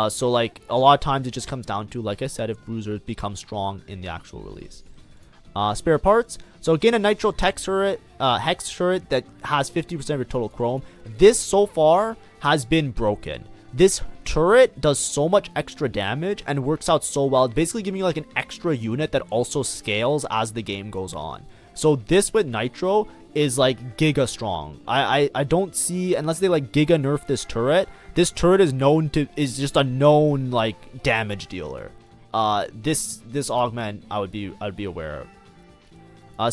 So like a lot of times it just comes down to, like I said, if bruisers become strong in the actual release. Spare parts. So again, a Nitro Hex turret that has 50% of your total chrome. This so far has been broken. This turret does so much extra damage and works out so well. It's basically giving you like an extra unit that also scales as the game goes on. So this with Nitro is like giga strong. I don't see, unless they like giga nerf this turret is just a known like damage dealer. This augment I would be aware of.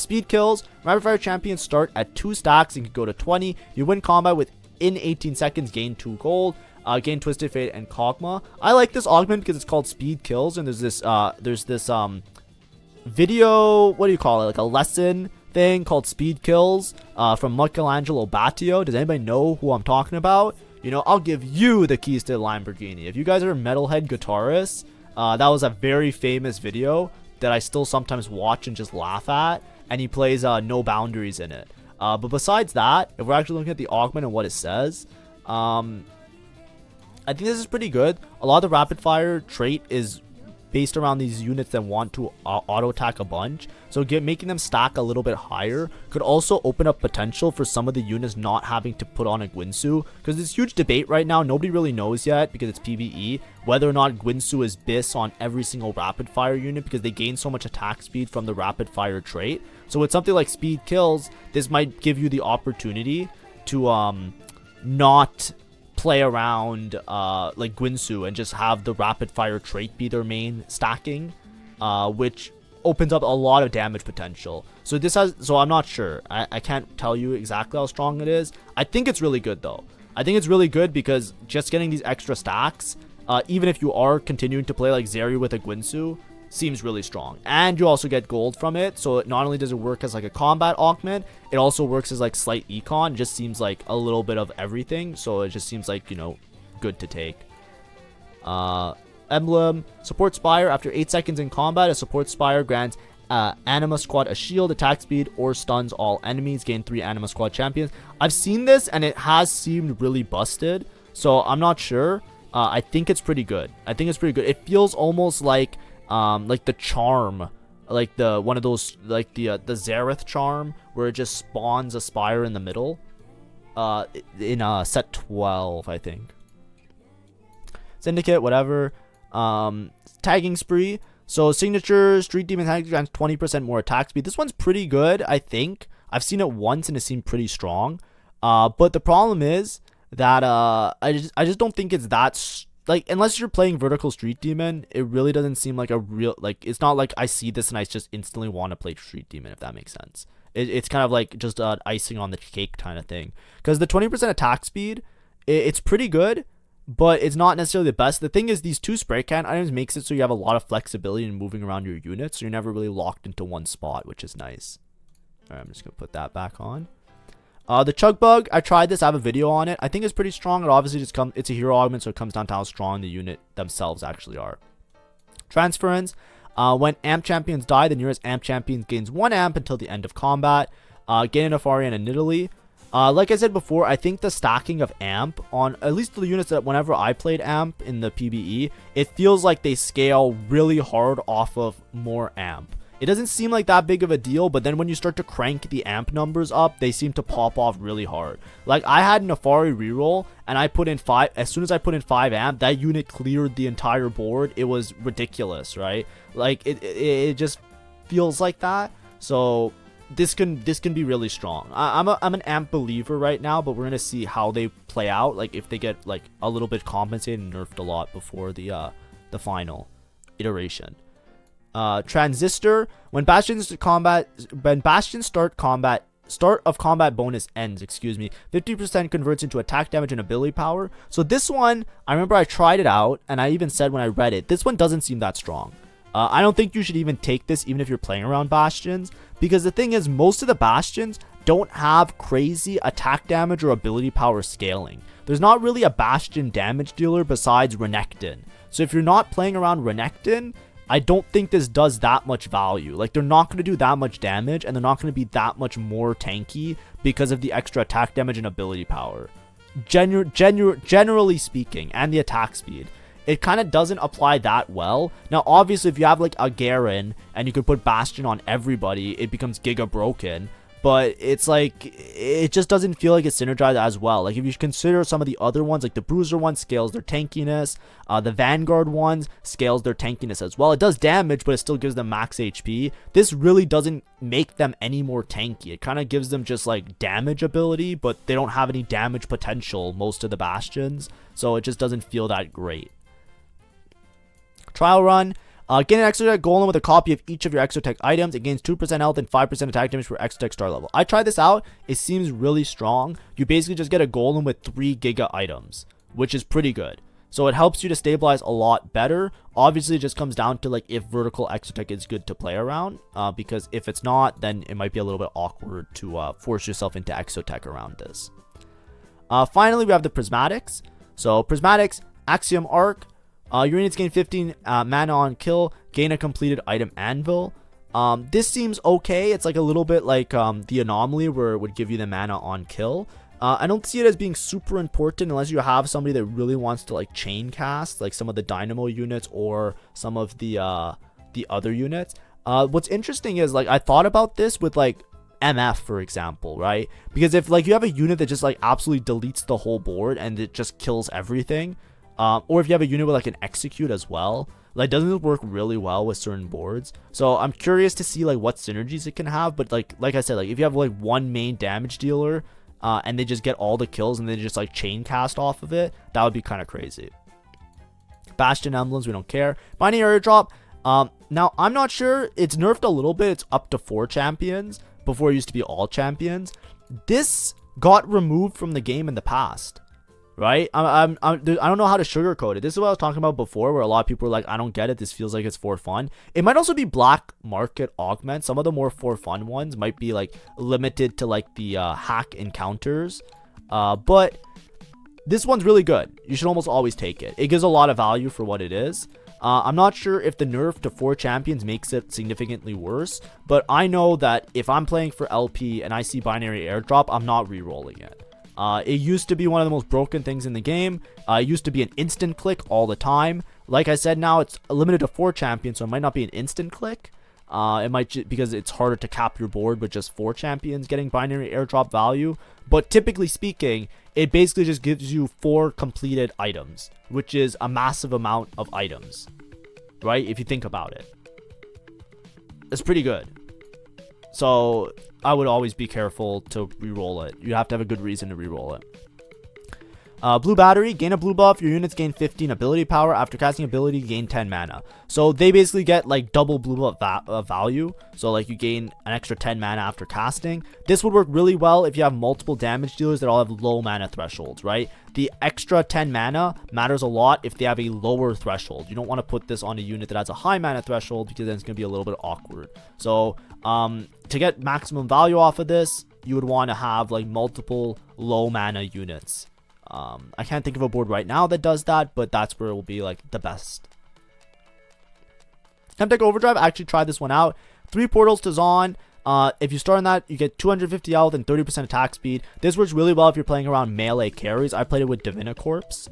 Speed kills. Rapid fire champions start at 2 stacks and can go to 20. You win combat within 18 seconds, gain 2 gold. Gain Twisted Fate and Kog'Maw. I like this augment because it's called Speed Kills, and there's this video, what do you call it, like a lesson thing called Speed Kills from Michelangelo Battio. Does anybody know who I'm talking about? You know, I'll give you the keys to the Lamborghini. If you guys are metalhead guitarists, that was a very famous video that I still sometimes watch and just laugh at, and he plays No Boundaries in it. But besides that, if we're actually looking at the augment and what it says, I think this is pretty good. A lot of the rapid fire trait is based around these units that want to auto attack a bunch, so making them stack a little bit higher could also open up potential for some of the units not having to put on a Guinsoo, because there's huge debate right now. Nobody really knows yet, because it's PvE, whether or not Guinsoo is BIS on every single rapid fire unit, because they gain so much attack speed from the rapid fire trait. So with something like speed kills, this might give you the opportunity to not play around like Guinsoo and just have the rapid fire trait be their main stacking, which opens up a lot of damage potential. So I'm not sure. I can't tell you exactly how strong it is. I think it's really good though. I think it's really good because just getting these extra stacks, even if you are continuing to play like Zeri with a Guinsoo, seems really strong. And you also get gold from it, so not only does it work as like a combat augment, it also works as like slight econ. It just seems like a little bit of everything, so it just seems like, you know, good to take. Emblem, support spire. After 8 seconds in combat, a support spire grants Anima Squad a shield, attack speed, or stuns all enemies. Gain 3 Anima Squad champions. I've seen this and it has seemed really busted, so I'm not sure. I think it's pretty good. It feels almost like the charm, like the one of those, like the Zareth charm, where it just spawns a spire in the middle, in set 12, I think. Syndicate, whatever. Tagging spree. So signature street demon tag grants 20% more attack speed. This one's pretty good, I think. I've seen it once and it seemed pretty strong. But the problem is that I just don't think it's that like, unless you're playing vertical street demon, it really doesn't seem like a real, like, it's not like I see this and I just instantly want to play street demon, if that makes sense. It's kind of like just icing on the cake kind of thing, because the 20% attack speed, it's pretty good, but it's not necessarily the best. The thing is, these 2 spray can items makes it so you have a lot of flexibility in moving around your units, so you're never really locked into one spot, which is nice. All right, I'm just gonna put that back on. The Chug Bug, I tried this. I have a video on it. I think it's pretty strong. It obviously just it's a hero augment, so it comes down to how strong the unit themselves actually are. Transference, when amp champions die, the nearest amp champion gains 1 amp until the end of combat. Gain an Afarian and Nidalee. Like I said before, I think the stacking of amp on at least the units that whenever I played amp in the PvE, it feels like they scale really hard off of more amp. It doesn't seem like that big of a deal, but then when you start to crank the amp numbers up, they seem to pop off really hard. Like, I had an Afari reroll, and I put in 5, as soon as I put in 5 amp, that unit cleared the entire board. It was ridiculous, right? Like, it just feels like that. So this can be really strong. I'm an amp believer right now, but we're gonna see how they play out, like if they get like a little bit compensated and nerfed a lot before the final iteration. Transistor, when Bastion's start of combat bonus ends, 50% converts into attack damage and ability power. So this one, I remember I tried it out, and I even said when I read it, this one doesn't seem that strong. I don't think you should even take this even if you're playing around Bastions, because the thing is, most of the Bastions don't have crazy attack damage or ability power scaling. There's not really a Bastion damage dealer besides Renekton. So if you're not playing around Renekton, I don't think this does that much value. Like, they're not going to do that much damage, and they're not going to be that much more tanky because of the extra attack damage and ability power. Generally speaking, and the attack speed, it kind of doesn't apply that well. Now, obviously, if you have like a Garen and you could put Bastion on everybody, it becomes giga broken. But it's like, it just doesn't feel like it's synergized as well. Like, if you consider some of the other ones, like the Bruiser one scales their tankiness, the Vanguard ones scales their tankiness as well. It does damage, but it still gives them max HP. This really doesn't make them any more tanky. It kind of gives them just like damage ability, but they don't have any damage potential, most of the Bastions. So it just doesn't feel that great. Trial run. Gain an Exotech Golem with a copy of each of your Exotech items. It gains 2% health and 5% attack damage for Exotech star level. I tried this out. It seems really strong. You basically just get a Golem with 3 Giga items, which is pretty good. So it helps you to stabilize a lot better. Obviously, it just comes down to like if vertical Exotech is good to play around. Because if it's not, then it might be a little bit awkward to force yourself into Exotech around this. Finally, we have the Prismatics. So Prismatics, Axiom Arc. Your units gain 15 mana on kill, gain a completed item anvil. This seems okay. It's like a little bit like the anomaly where it would give you the mana on kill. I don't see it as being super important unless you have somebody that really wants to like chain cast, like some of the dynamo units or some of the other units. What's interesting is like I thought about this with like MF, for example, right? Because if like you have a unit that just like absolutely deletes the whole board and it just kills everything, or if you have a unit with like an execute as well, like doesn't it work really well with certain boards? So I'm curious to see like what synergies it can have. But like I said, like if you have like one main damage dealer and they just get all the kills and they just like chain cast off of it, that would be kind of crazy. Bastion emblems, we don't care. Binary airdrop. Now I'm not sure, it's nerfed a little bit. It's up to 4 champions. Before it used to be all champions. This got removed from the game in the past, right? I don't know how to sugarcoat it. This is what I was talking about before, where a lot of people were like, I don't get it, this feels like it's for fun. It might also be black market augments. Some of the more for fun ones might be like limited to like the hack encounters, but this one's really good. You should almost always take it. It gives a lot of value for what it is. I'm not sure if the nerf to 4 champions makes it significantly worse, but I know that if I'm playing for LP and I see binary airdrop, I'm not re-rolling it. It used to be one of the most broken things in the game. It used to be an instant click all the time. Like I said, now it's limited to 4 champions, so it might not be an instant click. It might because it's harder to cap your board with just 4 champions getting binary airdrop value. But typically speaking, it basically just gives you 4 completed items, which is a massive amount of items, right? If you think about it, it's pretty good. So I would always be careful to re-roll it. You have to have a good reason to re-roll it. Blue battery, gain a blue buff. Your units gain 15 ability power. After casting ability, gain 10 mana. So they basically get like double blue buff value. So like you gain an extra 10 mana after casting. This would work really well if you have multiple damage dealers that all have low mana thresholds, right? The extra 10 mana matters a lot if they have a lower threshold. You don't want to put this on a unit that has a high mana threshold because then it's going to be a little bit awkward. So to get maximum value off of this, you would want to have like multiple low mana units. I can't think of a board right now that does that, but that's where it will be like the best. Chemtech Overdrive, I actually tried this one out. 3 portals to Zon. If you start on that, you get 250 health and 30% attack speed. This works really well if you're playing around melee carries. I played it with Divinacorpse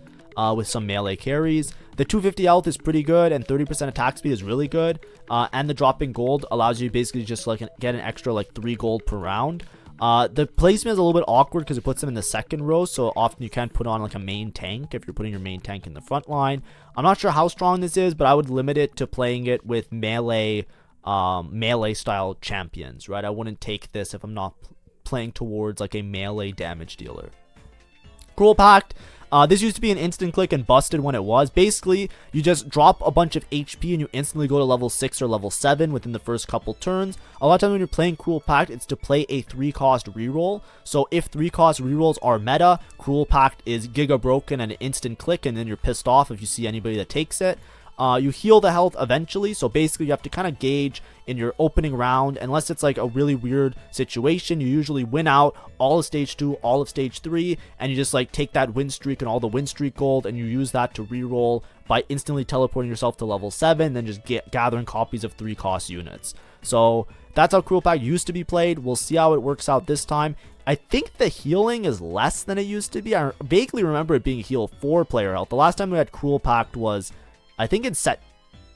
with some melee carries. The 250 health is pretty good and 30% attack speed is really good. And the dropping gold allows you basically just like get an extra like 3 gold per round. The placement is a little bit awkward because it puts them in the second row, so often you can't put on like a main tank if you're putting your main tank in the front line. I'm not sure how strong this is, but I would limit it to playing it with melee style champions, right? I wouldn't take this if I'm not playing towards like a melee damage dealer. Cruel Pact. This used to be an instant click and busted when it was. Basically, you just drop a bunch of HP and you instantly go to level 6 or level 7 within the first couple turns. A lot of times when you're playing Cruel Pact, it's to play a 3-cost reroll. So if 3-cost rerolls are meta, Cruel Pact is giga broken and an instant click, and then you're pissed off if you see anybody that takes it. You heal the health eventually, so basically you have to kind of gauge in your opening round. Unless it's like a really weird situation, you usually win out all of stage 2, all of stage 3, and you just like take that win streak and all the win streak gold and you use that to reroll by instantly teleporting yourself to level 7, then just gathering copies of 3-cost units. So that's how Cruel Pact used to be played. We'll see how it works out this time. I think the healing is less than it used to be. I vaguely remember it being heal 4 player health. The last time we had Cruel Pact was, I think, in set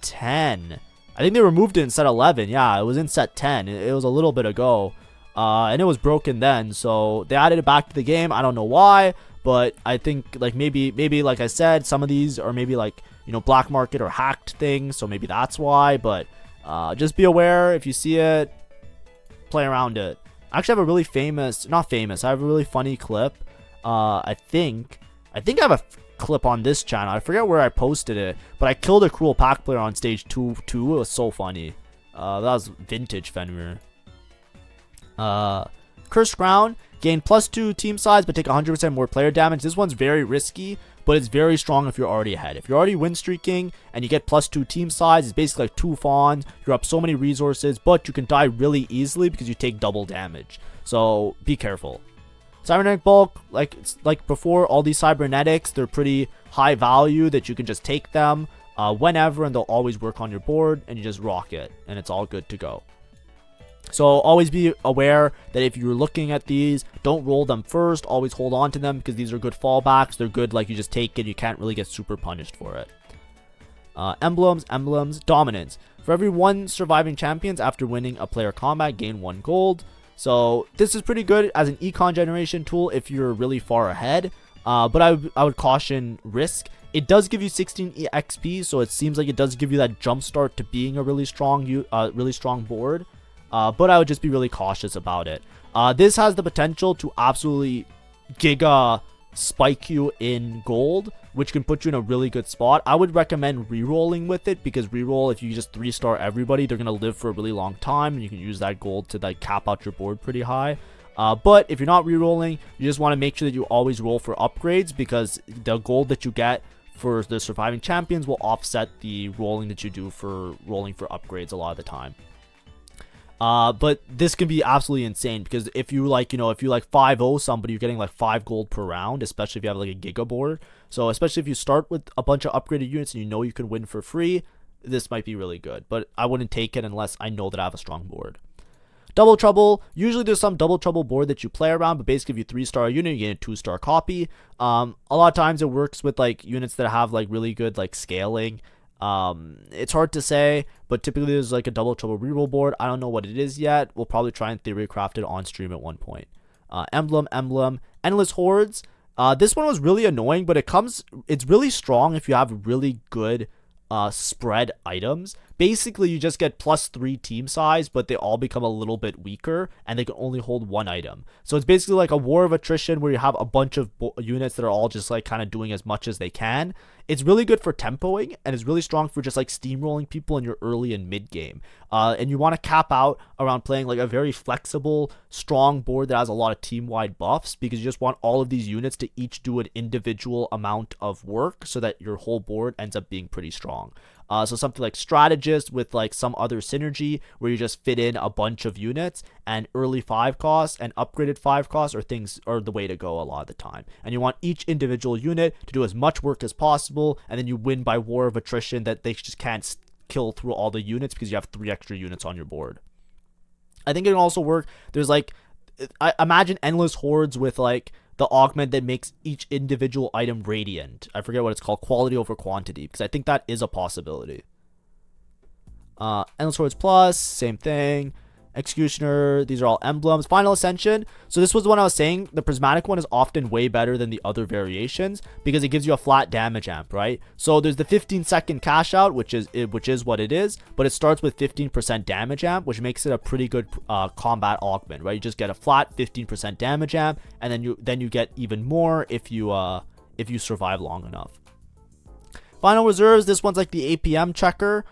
10. I think they removed it in set 11. Yeah, it was in set 10. It was a little bit ago. And it was broken then. So they added it back to the game. I don't know why. But I think like maybe like I said, some of these are maybe like, you know, black market or hacked things. So maybe that's why. But just be aware if you see it, play around it. I actually have a really I have a really funny clip. I think I have a clip on this channel. I forget where I posted it, but I killed a Cruel Pact player on stage 2. It was so funny. That was vintage Fenrir. Cursed Crown, gain +2 team size but take 100% more player damage. This one's very risky, but it's very strong if you're already ahead. If you're already win streaking and you get +2 team size, it's basically like 2 fawns. You're up so many resources, but you can die really easily because you take double damage. So be careful. Cybernetic bulk, like before, all these cybernetics, they're pretty high value that you can just take them. whenever, and they'll always work on your board, and you just rock it, and it's all good to go. So always be aware that if you're looking at these, don't roll them first. Always hold on to them because these are good fallbacks. They're good, like, you just take it. You can't really get super punished for it. Emblems, dominance. For every 1 surviving champions after winning a player combat, gain 1 gold. So this is pretty good as an econ generation tool if you're really far ahead. But I would caution risk. It does give you 16 XP, so it seems like it does give you that jump start to being a really strong board. But I would just be really cautious about it. This has the potential to absolutely giga spike you in gold, which can put you in a really good spot. I would recommend rerolling with it, because reroll, if you just 3-star everybody, they're going to live for a really long time, and you can use that gold to like cap out your board pretty high. But if you're not rerolling, you just want to make sure that you always roll for upgrades, because the gold that you get for the surviving champions will offset the rolling that you do for rolling for upgrades a lot of the time. But this can be absolutely insane, because if you like, if you like 5-0 somebody, you're getting like 5 gold per round, especially if you have like a giga board. So especially if you start with a bunch of upgraded units and you can win for free, this might be really good. But I wouldn't take it unless I know that I have a strong board. Double trouble. Usually there's some double trouble board that you play around, but basically if you 3-star a unit, you get a 2-star copy. A lot of times it works with like units that have like really good like scaling. It's hard to say, but typically there's like a double trouble reroll board. I don't know what it is yet. We'll probably try and theory craft it on stream at one point. Emblem, endless hordes. This one was really annoying, but it's really strong if you have really good spread items. Basically you just get +3 team size, but they all become a little bit weaker and they can only hold 1 item. So it's basically like a war of attrition where you have a bunch of units that are all just like kind of doing as much as they can. It's really good for tempoing, and it's really strong for just like steamrolling people in your early and mid game. And you want to cap out around playing like a very flexible, strong board that has a lot of team-wide buffs, because you just want all of these units to each do an individual amount of work so that your whole board ends up being pretty strong. So something like strategist with like some other synergy where you just fit in a bunch of units, and early 5 costs and upgraded 5 costs are the way to go a lot of the time. And you want each individual unit to do as much work as possible, and then you win by war of attrition that they just can't kill through all the units because you have 3 extra units on your board. I think it can also work. There's like, I imagine endless hordes with like the augment that makes each individual item radiant. I forget what it's called, quality over quantity, because I think that is a possibility. Endless hordes plus, same thing. Executioner, these are all emblems. Final Ascension. So this was the one I was saying. The Prismatic one is often way better than the other variations because it gives you a flat damage amp, right? So there's the 15-second cash out, which is what it is, but it starts with 15% damage amp, which makes it a pretty good combat augment, right? You just get a flat 15% damage amp, and then you get even more if you survive long enough. Final Reserves. This one's like the APM checker.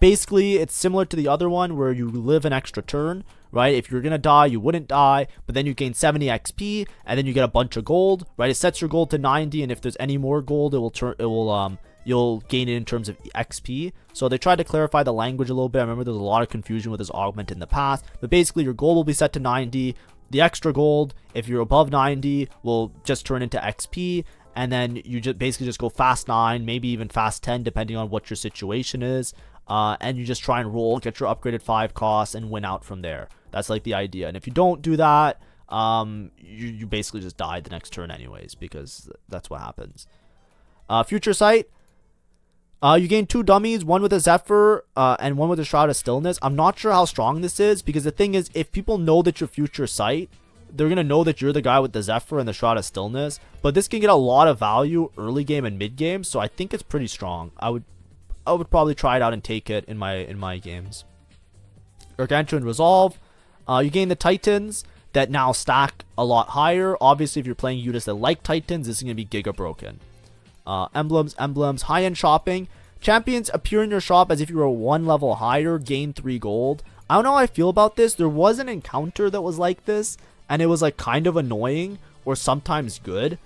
Basically, it's similar to the other one where you live an extra turn, right? If you're going to die, you wouldn't die, but then you gain 70 XP, and then you get a bunch of gold, right? It sets your gold to 90, and if there's any more gold, you'll gain it in terms of XP. So they tried to clarify the language a little bit. I remember there was a lot of confusion with this augment in the past, but basically your gold will be set to 90. The extra gold, if you're above 90, will just turn into XP, and then you just basically just go fast 9, maybe even fast 10, depending on what your situation is. And you just try and roll, get your upgraded 5 costs, and win out from there. That's like the idea. And if you don't do that, you basically just die the next turn anyways, because that's what happens. Future Sight. You gain 2 dummies, one with a Zephyr and one with a Shroud of Stillness. I'm not sure how strong this is, because the thing is, if people know that you're Future Sight, they're going to know that you're the guy with the Zephyr and the Shroud of Stillness. But this can get a lot of value early game and mid game, so I think it's pretty strong. I would probably try it out and take it in my games. Gargantuan Resolve. You gain the Titans that now stack a lot higher. Obviously, if you're playing units that like Titans, this is going to be giga broken. Emblems. High-end shopping. Champions appear in your shop as if you were 1 level higher, gain 3 gold. I don't know how I feel about this. There was an encounter that was like this, and it was like kind of annoying or sometimes good.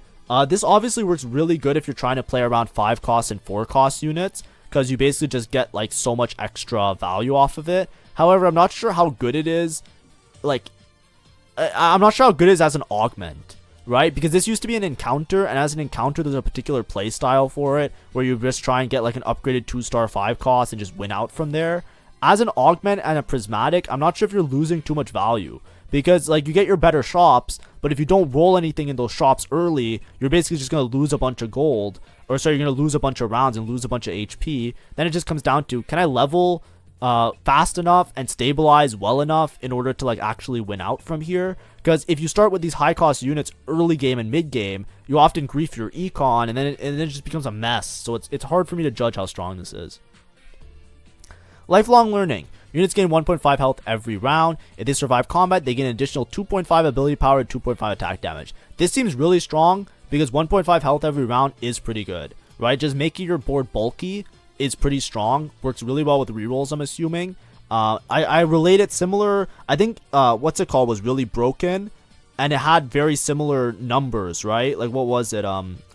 This obviously works really good if you're trying to play around 5 cost and 4 cost units, because you basically just get like so much extra value off of it. However, I'm not sure how good it is. Like, I'm not sure how good it is as an augment. right? Because this used to be an encounter, and as an encounter, there's a particular play style for it, where you just try and get like an upgraded 2-star 5 cost and just win out from there. As an augment and a prismatic, I'm not sure if you're losing too much value, because like you get your better shops, but if you don't roll anything in those shops early, you're basically just going to lose a bunch of gold, or sorry, you're going to lose a bunch of rounds and lose a bunch of HP. Then it just comes down to, can I level fast enough and stabilize well enough in order to like actually win out from here? Because if you start with these high cost units early game and mid game, you often grief your econ, and then it just becomes a mess. So it's hard for me to judge how strong this is. Lifelong learning. Units gain 1.5 health every round. If they survive combat, they gain an additional 2.5 ability power and 2.5 attack damage. This seems really strong because 1.5 health every round is pretty good, right? Just making your board bulky is pretty strong. Works really well with rerolls, I'm assuming. I relate it similar. I think what's it called was really broken, and it had very similar numbers, right? Like what was it?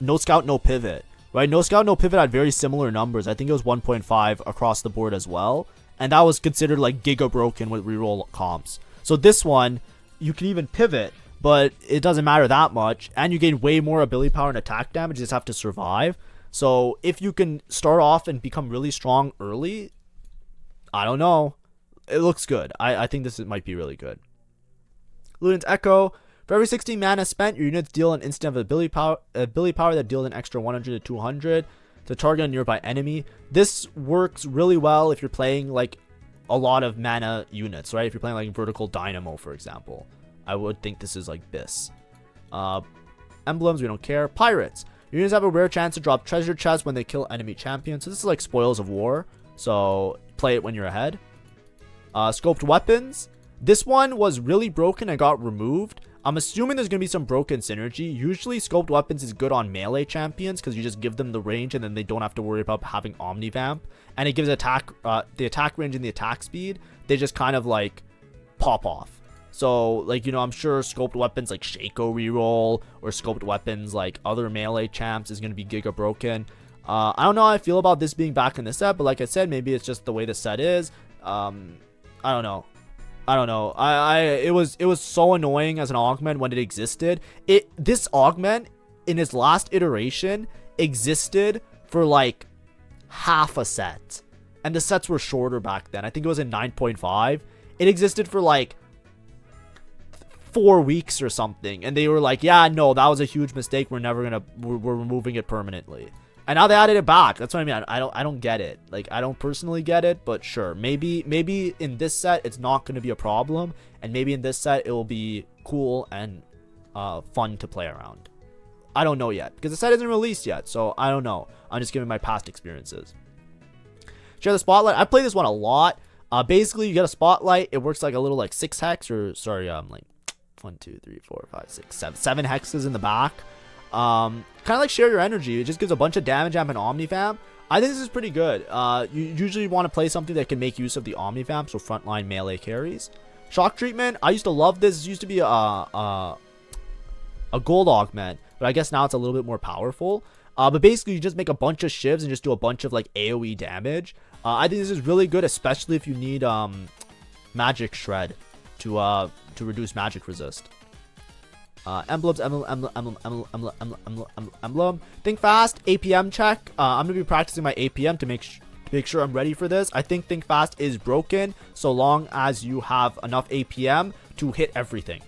No scout, no pivot, right? No scout, no pivot had very similar numbers. I think it was 1.5 across the board as well, and that was considered like giga broken with reroll comps. So this one, you can even pivot, but it doesn't matter that much, and you gain way more ability power and attack damage. You just have to survive. So if you can start off and become really strong early, I don't know. It looks good. I think this might be really good. Luden's Echo. For every 16 mana spent, your units deal an instant of ability power that deals an extra 100 to 200 to target a nearby enemy. This works really well if you're playing like a lot of mana units, right? If you're playing like Vertical Dynamo, for example, I would think this is like this. Emblems, we don't care. Pirates. Your units have a rare chance to drop treasure chests when they kill enemy champions. So this is like Spoils of War. So play it when you're ahead. Scoped weapons. This one was really broken and got removed. I'm assuming there's going to be some broken synergy. Usually scoped weapons is good on melee champions because you just give them the range and then they don't have to worry about having Omnivamp. And it gives attack the attack range and the attack speed. They just kind of like pop off. So, like, you know, I'm sure scoped weapons like Shaco reroll or scoped weapons like other melee champs is going to be giga broken. I don't know how I feel about this being back in the set, but like I said, maybe it's just the way the set is. I don't know. It was so annoying as an augment when it existed. This augment in its last iteration existed for like half a set. And the sets were shorter back then. I think it was in 9.5. It existed for like 4 weeks or something, and they were like, yeah, no, that was a huge mistake, we're removing it permanently. And now they added it back. That's what I mean. I don't get it. Like, I don't personally get it, but sure, maybe in this set it's not going to be a problem, and maybe in this set it will be cool and fun to play around. I don't know yet because the set isn't released yet, so I don't know. I'm just giving my past experiences. Share the Spotlight. I play this one a lot. Basically, you get a Spotlight. It works like a little like 6 hex, or sorry, like 1, 2, 3, 4, 5, 6, 7 hexes in the back. Kind of like Share Your Energy. It just gives a bunch of damage amp and Omnivamp. I think this is pretty good. You usually want to play something that can make use of the Omnivamp, so frontline melee carries. Shock Treatment. I used to love this. This used to be a gold augment, but I guess now it's a little bit more powerful. But basically, you just make a bunch of shivs and just do a bunch of like AoE damage. I think this is really good, especially if you need Magic Shred to reduce magic resist. Emblems, emblem. Think fast, APM check. I'm gonna be practicing my APM to make sure I'm ready for this. I think Think Fast is broken so long as you have enough APM to hit everything,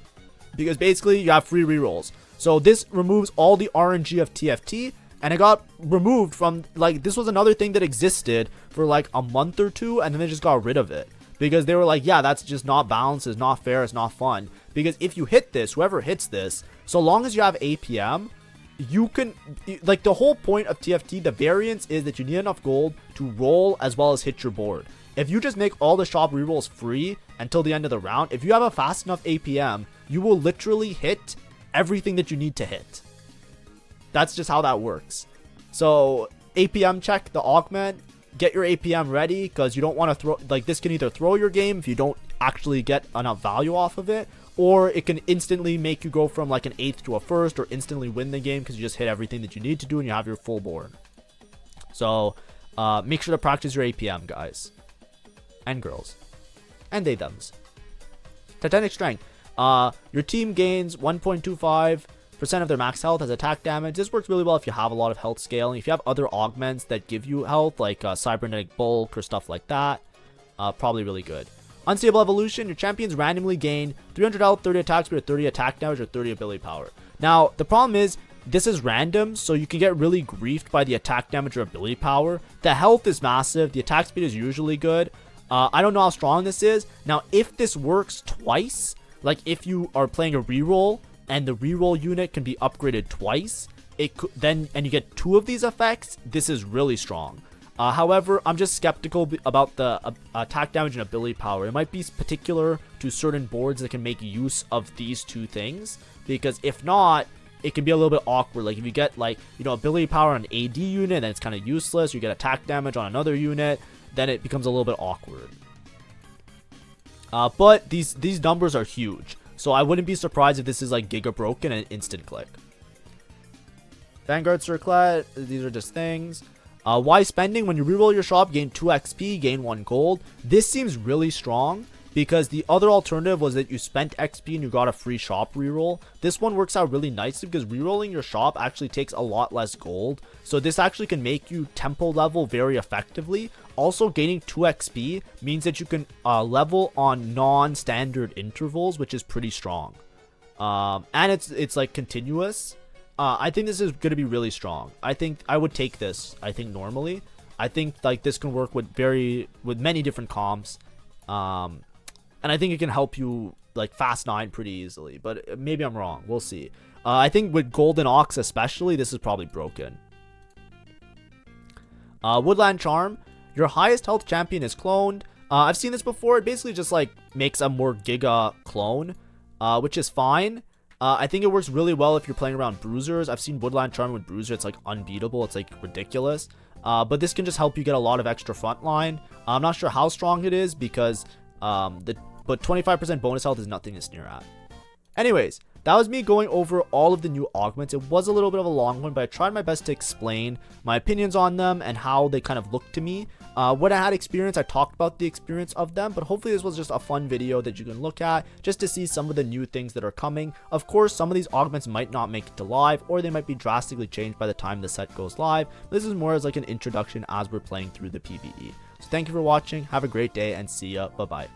because basically you have free rerolls. So this removes all the RNG of TFT, and it got removed from, like, this was another thing that existed for like a month or two, and then they just got rid of it. Because they were like, yeah, that's just not balanced, it's not fair, it's not fun. Because if you hit this, whoever hits this, so long as you have APM, you can, like, the whole point of TFT, the variance is that you need enough gold to roll as well as hit your board. If you just make all the shop rerolls free until the end of the round, if you have a fast enough APM, you will literally hit everything that you need to hit. That's just how that works. So, APM check, the augment. Get your APM ready, because you don't want to throw, like, this can either throw your game if you don't actually get enough value off of it, or it can instantly make you go from like an 8th to a 1st, or instantly win the game because you just hit everything that you need to do and you have your full board. So make sure to practice your APM, guys and girls and they thems. Titanic Strength. Your team gains 1.25 Percent of their max health has attack damage. This works really well if you have a lot of health scaling. If you have other augments that give you health, like cybernetic bulk or stuff like that, probably really good. Unstable evolution, your champions randomly gain 300 health, 30 attack speed, or 30 attack damage, or 30 ability power. Now, the problem is, this is random, so you can get really griefed by the attack damage or ability power. The health is massive, the attack speed is usually good. I don't know how strong this is. Now, if this works twice, like if you are playing a reroll, and the reroll unit can be upgraded twice, and you get 2 of these effects, this is really strong. However, I'm just skeptical about the attack damage and ability power. It might be particular to certain boards that can make use of these 2 things, because if not, it can be a little bit awkward. Like if you get like, you know, ability power on an AD unit, then it's kind of useless. You get attack damage on another unit, then it becomes a little bit awkward. But these numbers are huge, so I wouldn't be surprised if this is like giga broken and instant click. Vanguard Circlet, these are just things. Why spending? When you reroll your shop, gain 2 XP, gain 1 gold. This seems really strong, because the other alternative was that you spent XP and you got a free shop reroll. This one works out really nicely because rerolling your shop actually takes a lot less gold. So this actually can make you tempo level very effectively. Also, gaining 2 XP means that you can level on non-standard intervals, which is pretty strong. And it's like continuous. I think this is going to be really strong. I think I would take this. I think normally. I think like this can work with many different comps. And I think it can help you like fast 9 pretty easily, but maybe I'm wrong. We'll see. I think with Golden Ox especially, this is probably broken. Woodland Charm. Your highest health champion is cloned. I've seen this before. It basically just like makes a more giga clone, which is fine. I think it works really well if you're playing around bruisers. I've seen Woodland Charm with bruiser. It's like unbeatable. It's like ridiculous. But this can just help you get a lot of extra frontline. I'm not sure how strong it is because but 25% bonus health is nothing to sneer at. Anyways, that was me going over all of the new augments. It was a little bit of a long one, but I tried my best to explain my opinions on them and how they kind of look to me. When I had experience, I talked about the experience of them, but hopefully this was just a fun video that you can look at just to see some of the new things that are coming. Of course, some of these augments might not make it to live, or they might be drastically changed by the time the set goes live. This is more as like an introduction as we're playing through the PvE. So thank you for watching, have a great day, and see ya, bye bye.